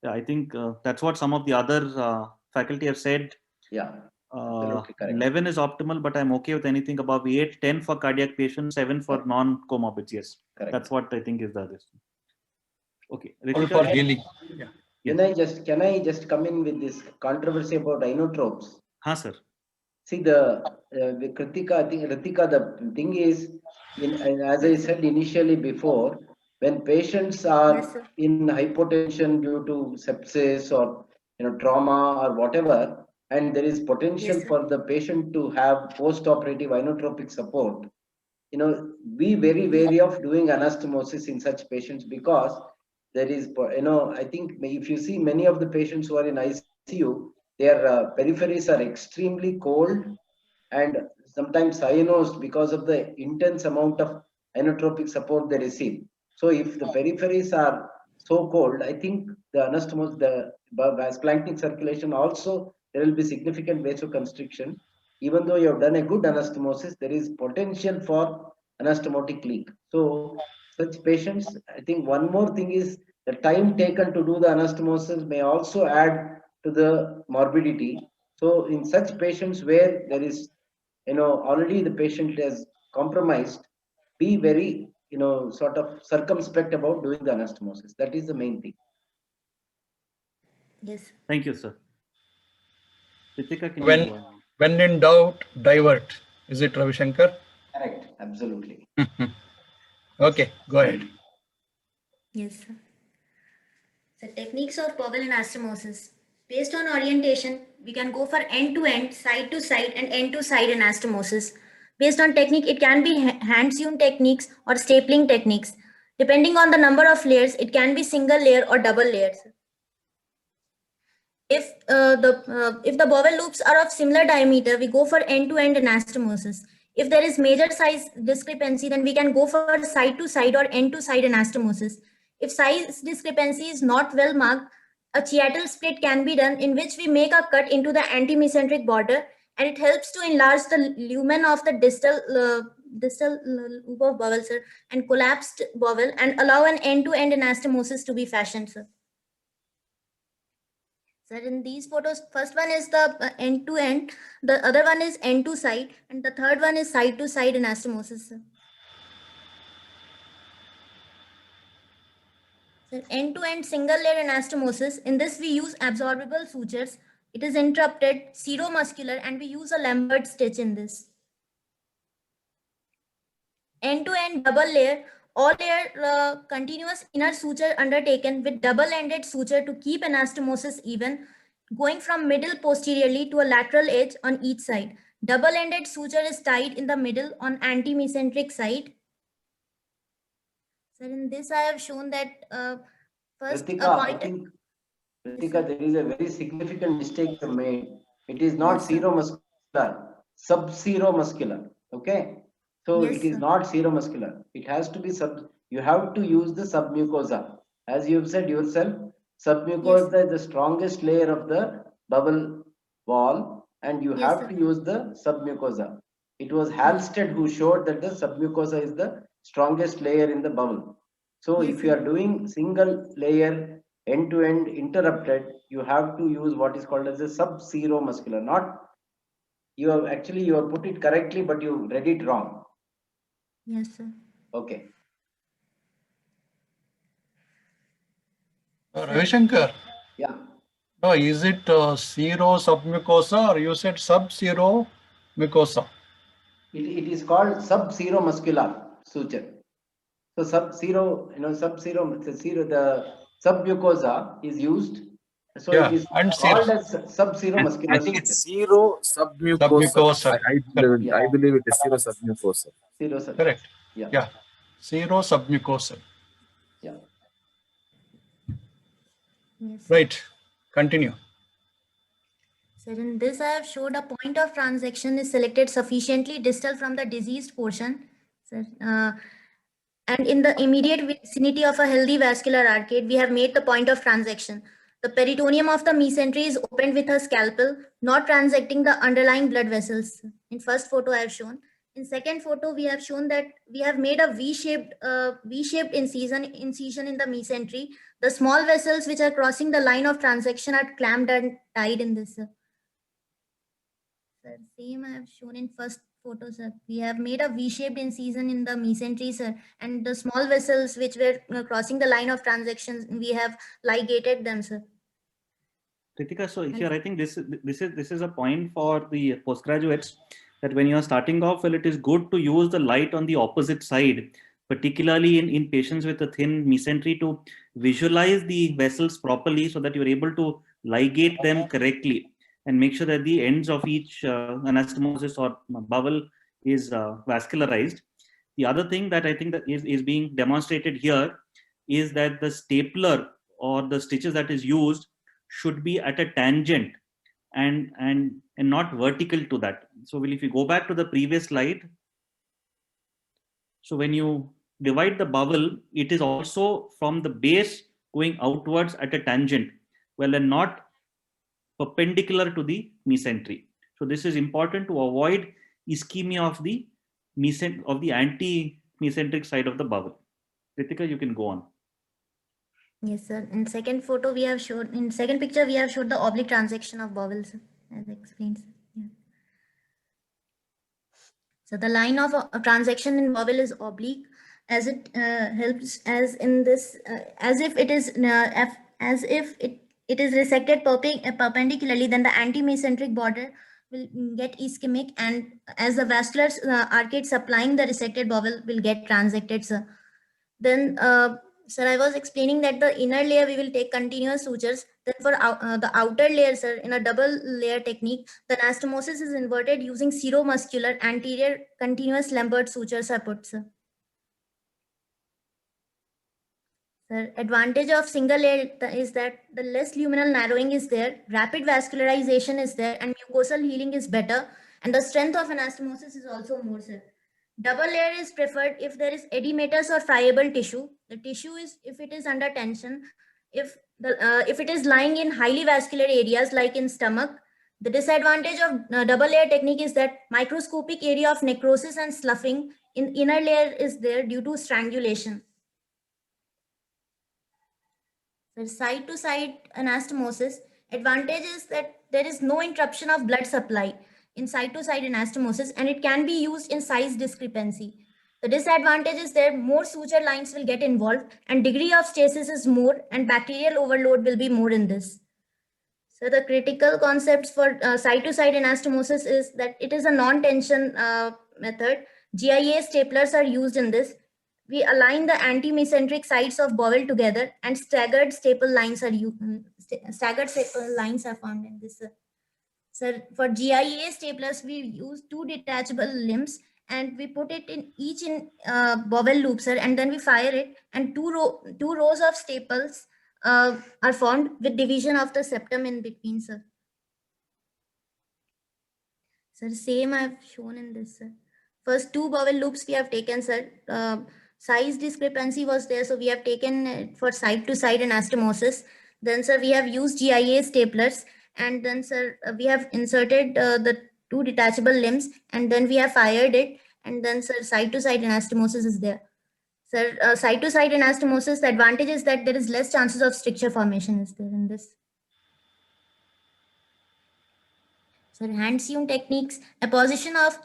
Yeah, I think that's what some of the other faculty have said. Yeah, absolutely correct. 11 is optimal, but I'm okay with anything above 8, 10 for cardiac patients, 7 for Correct. non-comorbids. Yes, Correct. that's what I think is the other. Okay. All Ritika, for healing. Yeah. Can I just come in with this controversy about inotropes? हाँ sir. See Kritika, I think Ritika, the thing is, as I said initially before, when patients are Yes, sir. in hypotension due to sepsis or trauma or whatever, and there is potential Yes, sir. for the patient to have post-operative inotropic support, be very wary of doing anastomosis in such patients, because there is, I think if you see many of the patients who are in ICU, their peripheries are extremely cold and sometimes cyanosed because of the intense amount of inotropic support they receive. So if the peripheries are so cold, I think the anastomosis, the splanchnic circulation also, there will be significant vasoconstriction. Even though you have done a good anastomosis, there is potential for anastomotic leak. So such patients, I think one more thing is the time taken to do the anastomosis may also add to the morbidity. So in such patients where there is, already the patient is compromised, be very, sort of circumspect about doing the anastomosis. That is the main thing. Yes. Thank you, sir. Ritika, can When- you? When in doubt, divert. Is it Ravi Shankar? Correct. Absolutely. Okay, go ahead. Yes, sir. So techniques of bowel anastomosis. Based on orientation, we can go for end-to-end, side-to-side, and end-to-side anastomosis. Based on technique, it can be hand-sewn techniques or stapling techniques. Depending on the number of layers, it can be single layer or double layers. If the bowel loops are of similar diameter, we go for end-to-end anastomosis. If there is major size discrepancy, then we can go for side-to-side or end-to-side anastomosis. If size discrepancy is not well marked, a chiatal split can be done, in which we make a cut into the antimesenteric border, and it helps to enlarge the lumen of the distal loop of bowel, sir, and collapsed bowel, and allow an end-to-end anastomosis to be fashioned, sir. Sir, in these photos, first one is the end to end, the other one is end to side, and the third one is side to side anastomosis, sir. So end to end single layer anastomosis. In this, we use absorbable sutures. It is interrupted, seromuscular, and we use a Lambert stitch in this. End to end double layer, all layer continuous inner suture undertaken with double-ended suture to keep anastomosis even, going from middle posteriorly to a lateral edge on each side. Double-ended suture is tied in the middle on anti-mesenteric side. So in this, I have shown that first Ritika, a I point. think, Ritika, there is a very significant mistake you made. It is not Yes, sir. seromuscular, sub-seromuscular. Okay. So Yes, it is sir. not seromuscular. It has to be you have to use the submucosa. As you have said yourself, submucosa Yes, is the strongest layer of the bowel wall, and you Yes, have sir. to use the submucosa. It was Halsted who showed that the submucosa is the strongest layer in the bowel. So Yes, if you sir. are doing single layer end-to-end interrupted, you have to use what is called as a sub-seromuscular. Not, you have put it correctly, but you read it wrong. Yes, sir. Okay. Ravi Shankar. Yeah. No, is it zero submucosa or you said sub-zero mucosa? It is called sub-seromuscular suture. So sub-zero, the submucosa is used. So Yeah, it is and called zero. as sub-seromuscular I think suture. it's zero submucosa. Submucosa. I believe it is zero submucosa. Correct. Yeah. Yeah. Zero submucosa. Yeah. Yes. Right. Continue. So in this, I have showed a point of transaction is selected sufficiently distal from the diseased portion. So, and in the immediate vicinity of a healthy vascular arcade, we have made the point of transaction. The peritoneum of the mesentery is opened with a scalpel, not transecting the underlying blood vessels. In first photo I have shown. In second photo, we have shown that we have made a V-shaped incision in the mesentery. The small vessels which are crossing the line of transection are clamped and tied in this. Sir, same I have shown in first photo, sir. We have made a V-shaped incision in the mesentery, sir, and the small vessels which were crossing the line of transections, we have ligated them, sir. Ritika, so here I think this is a point for the postgraduates, that when you are starting off, well, it is good to use the light on the opposite side, particularly in patients with a thin mesentery, to visualize the vessels properly so that you're able to ligate them correctly and make sure that the ends of each anastomosis or bowel is vascularized. The other thing that I think that is being demonstrated here is that the stapler or the stitches that is used should be at a tangent and not vertical to that. So if you go back to the previous slide, so when you divide the bowel, it is also from the base going outwards at a tangent, well, and not perpendicular to the mesentery. So this is important to avoid ischemia of the anti-mesenteric side of the bowel. Ritika, you can go on. Yes, sir. In second photo, we have showed, in second picture, we have showed the oblique transection of bowels, as explained. Yeah. So the line of a transection in bowel is oblique, as it helps as in this, as if it is it is resected perpendicularly, then the anti-mesenteric border will get ischemic, and as the vascular arcade supplying the resected bowel will get transected, sir. Then, sir, I was explaining that the inner layer we will take continuous sutures. Then for the outer layer, sir, in a double layer technique, the anastomosis is inverted using seromuscular anterior continuous Lambert sutures are put, sir. Sir, advantage of single layer is that the less luminal narrowing is there, rapid vascularization is there, and mucosal healing is better, and the strength of anastomosis is also more, sir. Double layer is preferred if there is edematous or friable tissue. The tissue is if it is under tension. If it is lying in highly vascular areas like in stomach. The disadvantage of double layer technique is that microscopic area of necrosis and sloughing in inner layer is there due to strangulation. The side to side anastomosis advantage is that there is no interruption of blood supply in side-to-side anastomosis, and it can be used in size discrepancy. The disadvantage is that more suture lines will get involved, and degree of stasis is more, and bacterial overload will be more in this. So the critical concepts for side-to-side anastomosis is that it is a non-tension method. GIA staplers are used in this. We align the anti-mesenteric sides of bowel together, and staggered staple lines are formed in this. So for GIA staplers, we use 2 detachable limbs, and we put it in each bowel loop, sir, and then we fire it, and two rows of staples are formed with division of the septum in between, sir. Sir, same I have shown in this, sir. First 2 bowel loops we have taken, sir. Size discrepancy was there, so we have taken for side-to-side anastomosis. Then, sir, we have used GIA staplers. And then, sir, we have inserted the 2 detachable limbs, and then we have fired it, and then, sir, side-to-side anastomosis is there. Sir, side-to-side anastomosis, the advantage is that there is less chances of stricture formation is there in this. Sir, hand-sewn techniques, a position of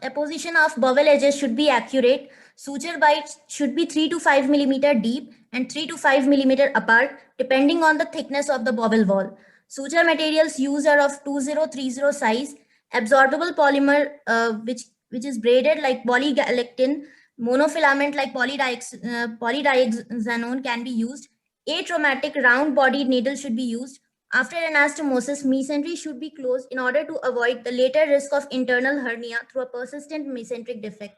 bowel edges should be accurate. Suture bites should be 3 to 5 millimeter deep and 3 to 5 millimeter apart, depending on the thickness of the bowel wall. Suture materials used are of 2030 size, absorbable polymer which is braided like polygalactin, monofilament like polydioxazanone can be used. Atraumatic round-bodied needle should be used. After anastomosis, mesentery should be closed in order to avoid the later risk of internal hernia through a persistent mesenteric defect.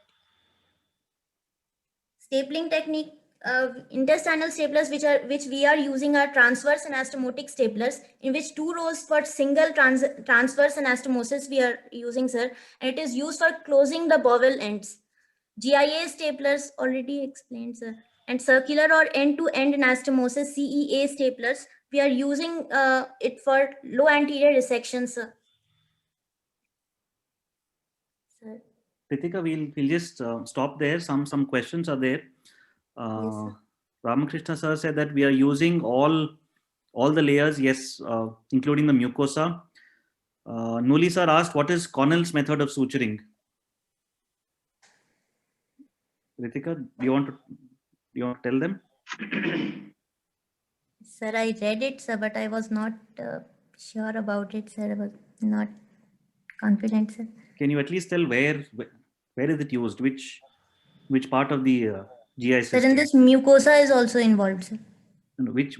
Stapling technique. Intestinal staplers which we are using are transverse anastomotic staplers, in which 2 rows for single transverse anastomosis we are using, sir, and it is used for closing the bowel ends. GIA staplers already explained, sir, and circular or end-to-end anastomosis CEA staplers we are using it for low anterior resection, sir. Sir. Ritika, we'll just stop there. Some questions are there. sir. Ramakrishna sir said that we are using all the layers, yes, including the mucosa. Nuli sir asked, what is Connell's method of suturing? Ritika, do you want to tell them? Sir, I read it, sir, but I was not sure about it, sir. I was not confident, sir. Can you at least tell where is it used? Which part of the GI Sir, system? in this mucosa is also involved, sir. Which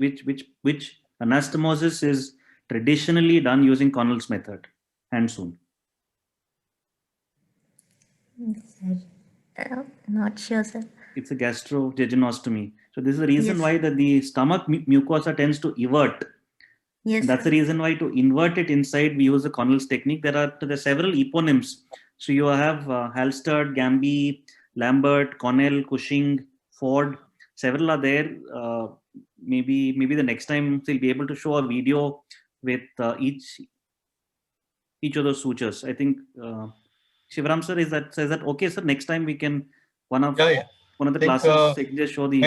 anastomosis is traditionally done using Connell's method? Hands-on. Sir, not sure, sir. It's a gastrojejunostomy. So this is the reason Yes. why the stomach mucosa tends to evert. Yes, And that's sir. the reason why to invert it inside, we use the Connell's technique. There are several eponyms. So you have Halstead, Gamby, Lambert, Connell, Cushing, Ford. Several are there. Maybe the next time we'll be able to show a video with each of those sutures. I think Shivaram sir, says that okay, sir? Next time we can one of the think, classes they can just show the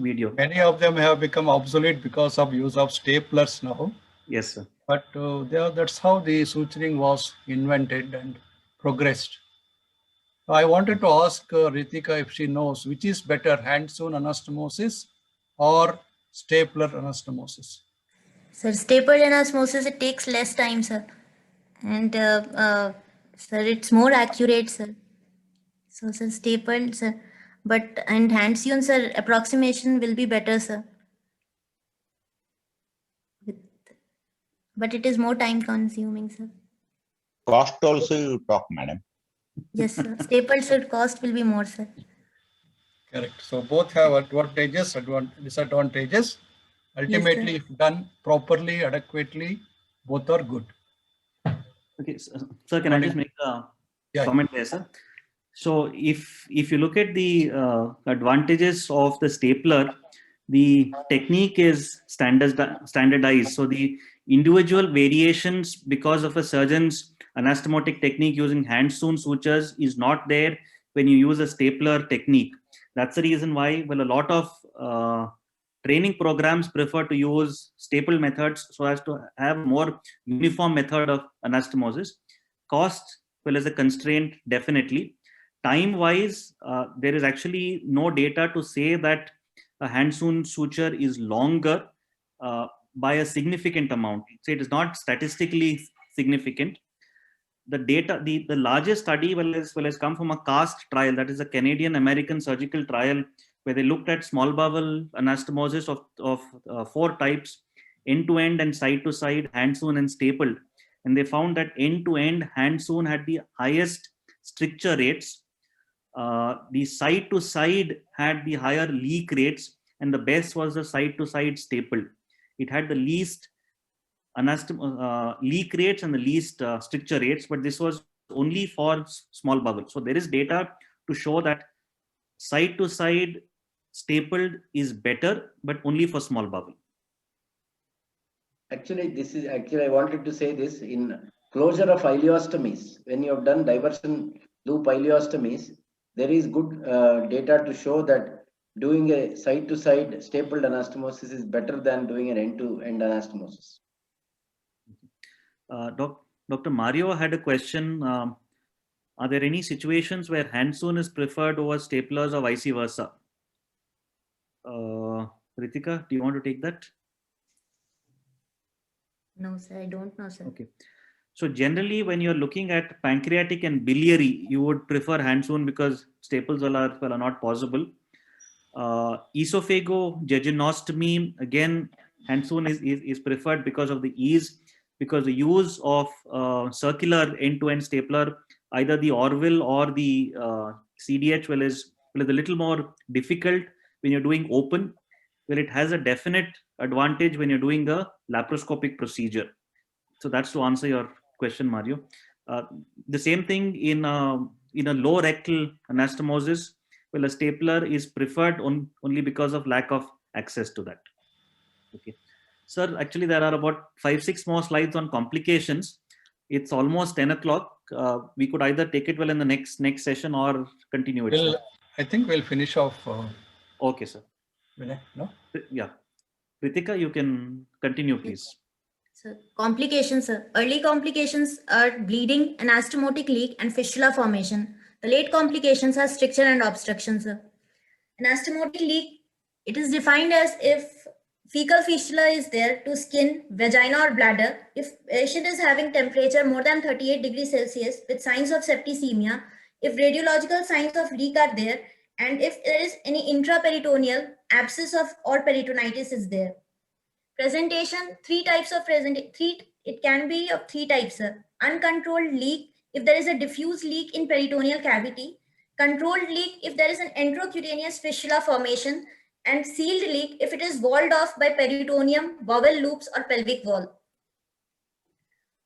video. Many of them have become obsolete because of use of staplers now. Yes, sir. But that's how the suturing was invented and progressed. I wanted to ask Ritika if she knows which is better, hand-sewn anastomosis or stapler anastomosis. Sir, stapled anastomosis, it takes less time, sir. And, sir, it's more accurate, sir. So, sir, stapled, sir. And hand-sewn, sir, approximation will be better, sir. But it is more time consuming, sir. Cost also you talk, madam. Yes, sir. Stapled, sir, cost will be more, sir. Correct. So both have advantages, disadvantages. Ultimately, if done properly, adequately, both are good. Okay, sir, can I just make a comment there, sir? So if you look at the advantages of the stapler, the technique is standardized. So the individual variations because of a surgeon's anastomotic technique using hand-sewn sutures is not there when you use a stapler technique. That's the reason why, well, a lot of training programs prefer to use staple methods so as to have more uniform method of anastomosis. Cost, well, as a constraint, definitely. Time-wise, there is actually no data to say that a hand-sewn suture is longer by a significant amount. So it is not statistically significant. The data, the largest study has come from a CAST trial, that is a Canadian-American surgical trial, where they looked at small bowel anastomosis of 4 types, end-to-end and side-to-side, hand-sewn and stapled. And they found that end-to-end hand-sewn had the highest stricture rates. The side-to-side had the higher leak rates, and the best was the side-to-side stapled. It had the least leak rates and the least stricture rates, but this was only for small bowel. So there is data to show that side-to-side stapled is better, but only for small bowel. Actually, I wanted to say this in closure of ileostomies. When you have done diversion loop ileostomies, there is good data to show that doing a side-to-side stapled anastomosis is better than doing an end-to-end anastomosis. Dr. Mario had a question. Are there any situations where hand-sewn is preferred over staplers or vice versa? Ritika, do you want to take that? No, sir, I don't know, sir. Okay. So generally, when you're looking at pancreatic and biliary, you would prefer hand-sewn because staples are not possible. Esophagojejunostomy, again, hand-sewn is preferred because of the ease, because the use of circular end-to-end stapler, either the Orville or the CDH, is a little more difficult when you're doing open, where it has a definite advantage when you're doing a laparoscopic procedure. So that's to answer your question, Mario. The same thing in a low rectal anastomosis. Well, a stapler is preferred only because of lack of access to that. Okay, sir. Actually, there are about 5-6 more slides on complications. It's almost 10 o'clock. we could either take it well in the next session or continue it. Well, Sir. I think we'll finish off. Okay, sir. Vinay, no? Yeah. Ritika, you can continue, please. So complications, sir. Early complications are bleeding, anastomotic leak, and fistula formation. The late complications are stricture and obstruction, sir. Anastomotic leak, it is defined as if fecal fistula is there to skin, vagina or bladder. If patient is having temperature more than 38 degrees Celsius with signs of septicemia, if radiological signs of leak are there, and if there is any intraperitoneal abscess of or peritonitis is there. Presentation, three types of it can be of three types, sir. Uncontrolled leak, if there is a diffuse leak in peritoneal cavity, controlled leak if there is an enterocutaneous fistula formation, and sealed leak if it is walled off by peritoneum, bowel loops or pelvic wall.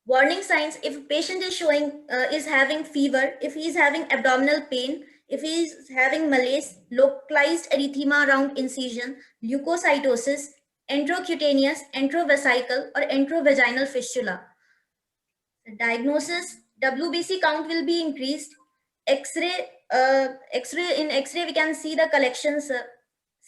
Warning signs, if patient is showing, is having fever, if he is having abdominal pain, if he is having malaise, localized erythema around incision, leukocytosis, enterocutaneous, enterovesical or enterovaginal fistula. The diagnosis, WBC count will be increased. X-ray, in X-ray we can see the collections.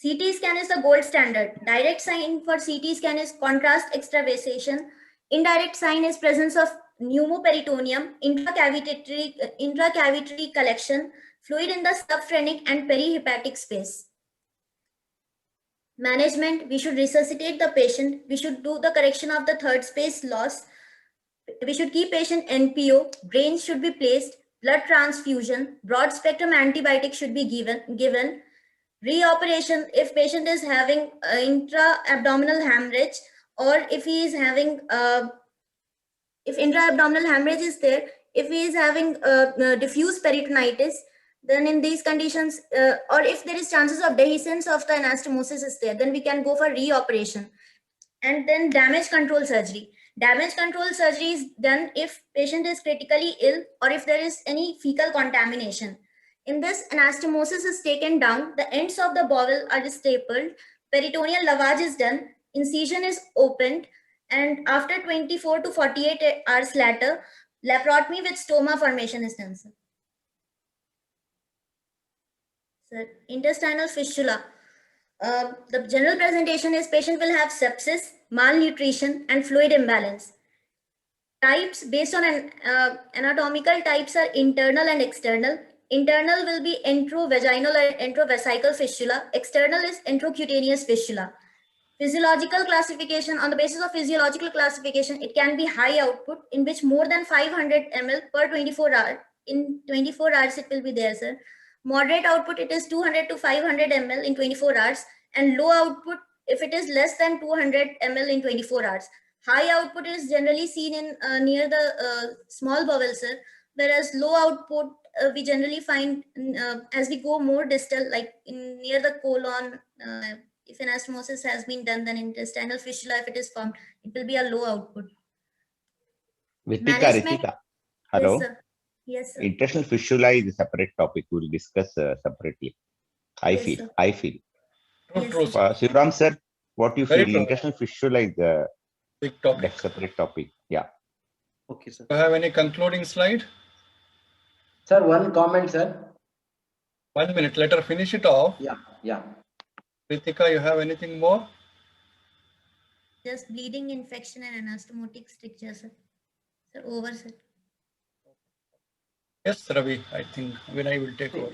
CT scan is the gold standard. Direct sign for CT scan is contrast extravasation. Indirect sign is presence of pneumoperitoneum, intracavitary collection, fluid in the subphrenic and perihepatic space. Management, we should resuscitate the patient. We should do the correction of the third space loss. We should keep patient NPO. Brains should be placed. Blood transfusion. Broad spectrum antibiotic should be given. Reoperation if patient is having intra-abdominal hemorrhage, or if he is having, if intra-abdominal hemorrhage is there, if he is having diffuse peritonitis, then in these conditions, or if there is chances of dehiscence of the anastomosis is there, then we can go for reoperation. And then damage control surgery. Damage control surgery is done if patient is critically ill or if there is any fecal contamination. In this, anastomosis is taken down, the ends of the bowel are stapled, peritoneal lavage is done, incision is opened, and after 24 to 48 hours later, laparotomy with stoma formation is done. Sir, intestinal fistula. The general presentation is patient will have sepsis, malnutrition, and fluid imbalance. Types based on anatomical types are internal and external. Internal will be enterovaginal or enterovesical fistula. External is enterocutaneous fistula. Physiological classification, on the basis of physiological classification, it can be high output in which more than 500 ml per 24 hours. In 24 hours, it will be there, sir. Moderate output, it is 200 to 500 ml in 24 hours. And low output, if it is less than 200 ml in 24 hours. High output is generally seen in near the small bowel, sir. Whereas low output, we generally find as we go more distal, like near the colon, if anastomosis has been done, then intestinal fistula, if it is formed, it will be a low output. Ritika. Hello. Yes, sir. Yes, sir. Intestinal fistula is a separate topic. We'll discuss separately. I feel. Yes, True. Sivaram sir, what you Very feel? true. Intestinal fistula is the Big topic. separate topic. Yeah. Okay, sir. Do you have any concluding slide? Sir, one comment, sir. 1 minute. Let her finish it off. Yeah. Ritika, you have anything more? Just bleeding, infection, and anastomotic stricture, sir. Sir, over, sir. Yes, Ravi. I think Vinay will take over.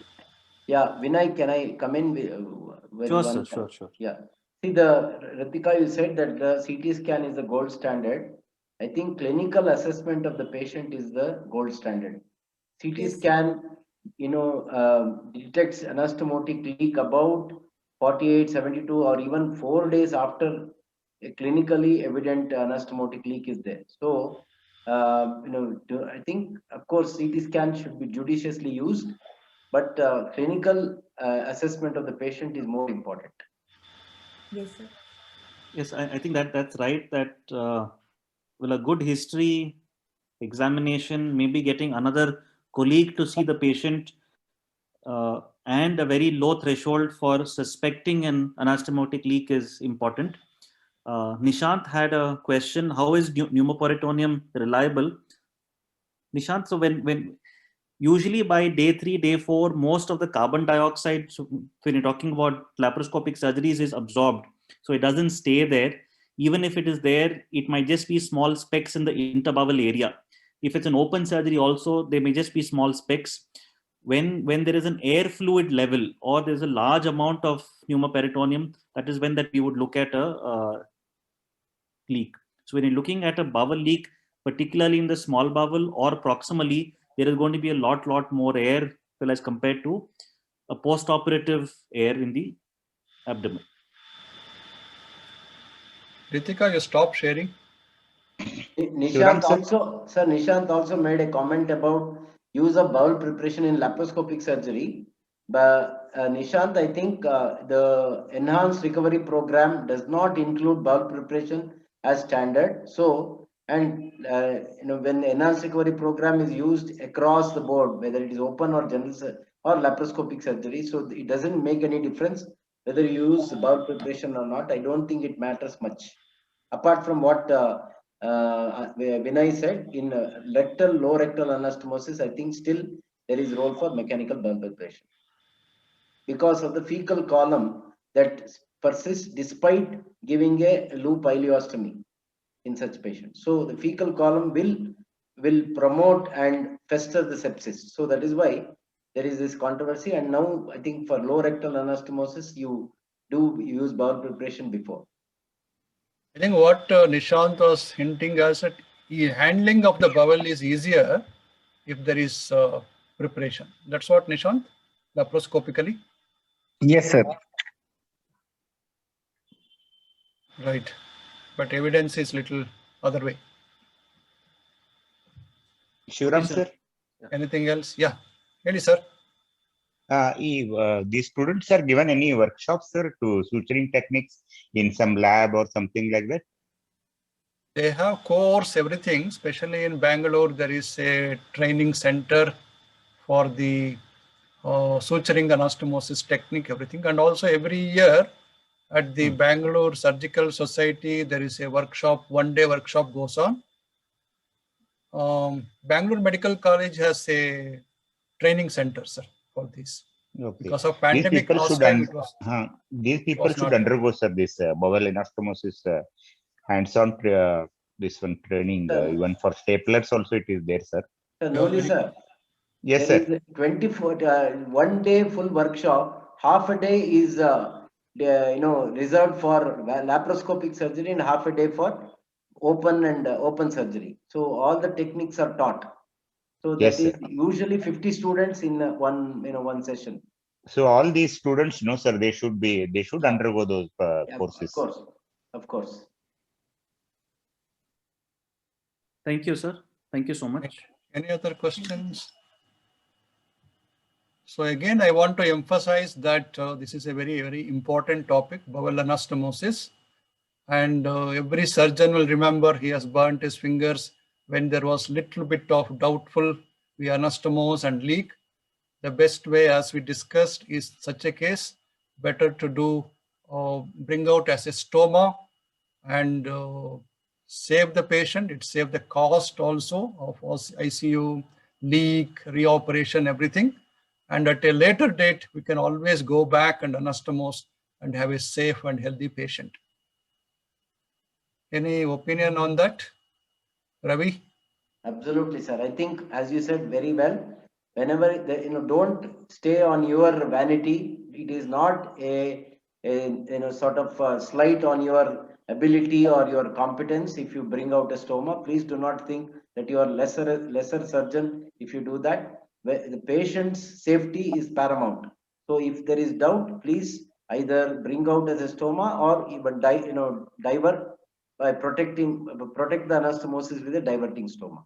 Yeah, Vinay, can I come in with Sure, one sir. point? Sure. Yeah. See, Ritika, you said that the CT scan is the gold standard. I think clinical assessment of the patient is the gold standard. CT Yes, sir. scan, detects anastomotic leak about 48, 72, or even 4 days after a clinically evident anastomotic leak is there. So, I think, of course, CT scan should be judiciously used, but clinical assessment of the patient is more important. Yes, sir. Yes, I think that's right. That a good history examination, maybe getting another colleague to see the patient, and a very low threshold for suspecting an anastomotic leak is important. Nishant had a question: how is pneumoperitoneum reliable? Nishant, so when usually by day 3, day 4, most of the carbon dioxide, so when you're talking about laparoscopic surgeries, is absorbed. So it doesn't stay there. Even if it is there, it might just be small specks in the interbowel area. If it's an open surgery also, they may just be small specks. When there is an air fluid level or there's a large amount of pneumoperitoneum, that is when that we would look at a leak. So when you're looking at a bowel leak, particularly in the small bowel or proximally, there is going to be a lot more air as compared to a post-operative air in the abdomen. Ritika, you stop sharing. Nishant sir. also, sir, Nishant also made a comment about use of bowel preparation in laparoscopic surgery. But Nishant, I think the enhanced recovery program does not include bowel preparation as standard. So, and when the enhanced recovery program is used across the board, whether it is open or general or laparoscopic surgery, so it doesn't make any difference whether you use bowel preparation or not. I don't think it matters much. Apart from what Vinay said, in low rectal anastomosis, I think still there is role for mechanical bowel preparation because of the fecal column that persists despite giving a loop ileostomy in such patients. So the fecal column will promote and fester the sepsis. So that is why there is this controversy. And now I think for low rectal anastomosis, you do use bowel preparation before. I think what Nishant was hinting as that handling of the bowel is easier if there is preparation. That's what, Nishant, laparoscopically? Yes, sir. Right. But evidence is little other way. Shivaram, Okay, sir. sir. Anything else? Yeah. Really, sir. These students are given any workshops, sir, to suturing techniques in some lab or something like that? They have course everything, especially in Bangalore. There is a training center for the suturing anastomosis technique, everything. And also every year at the Bangalore Surgical Society, there is a workshop, one-day workshop goes on. Bangalore Medical College has a training center, sir, for this. Okay. Because of pandemic These people last should time, it was, these people was should not- undergo, sir, this bowel anastomosis hands-on this one training. Even for staplers also it is there, sir. Noli, sir. Yes, There sir. is a 24 one day full workshop. Half a day is reserved for laparoscopic surgery and half a day for open surgery. So all the techniques are taught. So that Yes, is sir. usually 50 students in one session. So all these students, no, sir, they should undergo those courses. Of course. Thank you, sir. Thank you so much. Any other questions? So again, I want to emphasize that this is a very, very important topic, bowel anastomosis. And every surgeon will remember he has burnt his fingers when there was little bit of doubtful we anastomose and leak. The best way, as we discussed, is such a case, better to do bring out as a stoma and save the patient. It save the cost also of ICU, leak, reoperation, everything. And at a later date, we can always go back and anastomose and have a safe and healthy patient. Any opinion on that, Ravi? Absolutely, sir. I think, as you said very well, whenever don't stay on your vanity. It is not a sort of slight on your ability or your competence. If you bring out a stoma, please do not think that you are lesser surgeon if you do that. The patient's safety is paramount. So if there is doubt, please either bring out as a stoma or even divert by protect the anastomosis with a diverting stoma.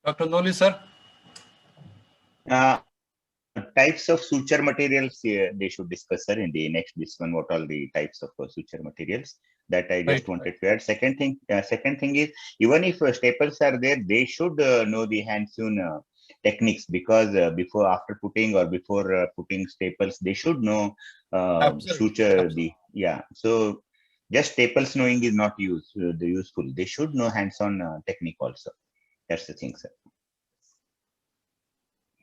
Dr. Noli, sir? Types of suture materials they should discuss, sir, in the next this one. What all the types of suture materials that I just wanted to add. Second thing is, even if staples are there, they should know the hand-sewn techniques, because after putting putting staples, they should know suture. So Just staples knowing is not useful. They should know hands-on technique also. That's the thing, sir.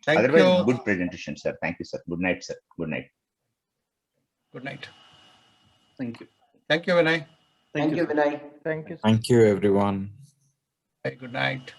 Thank Otherwise, you. good presentation, sir. Thank you, sir. Good night, sir. Good night. Good night. Thank you. Thank you, Vinay. Thank you, sir. Vinay. Thank you. Thank you, everyone. Good night.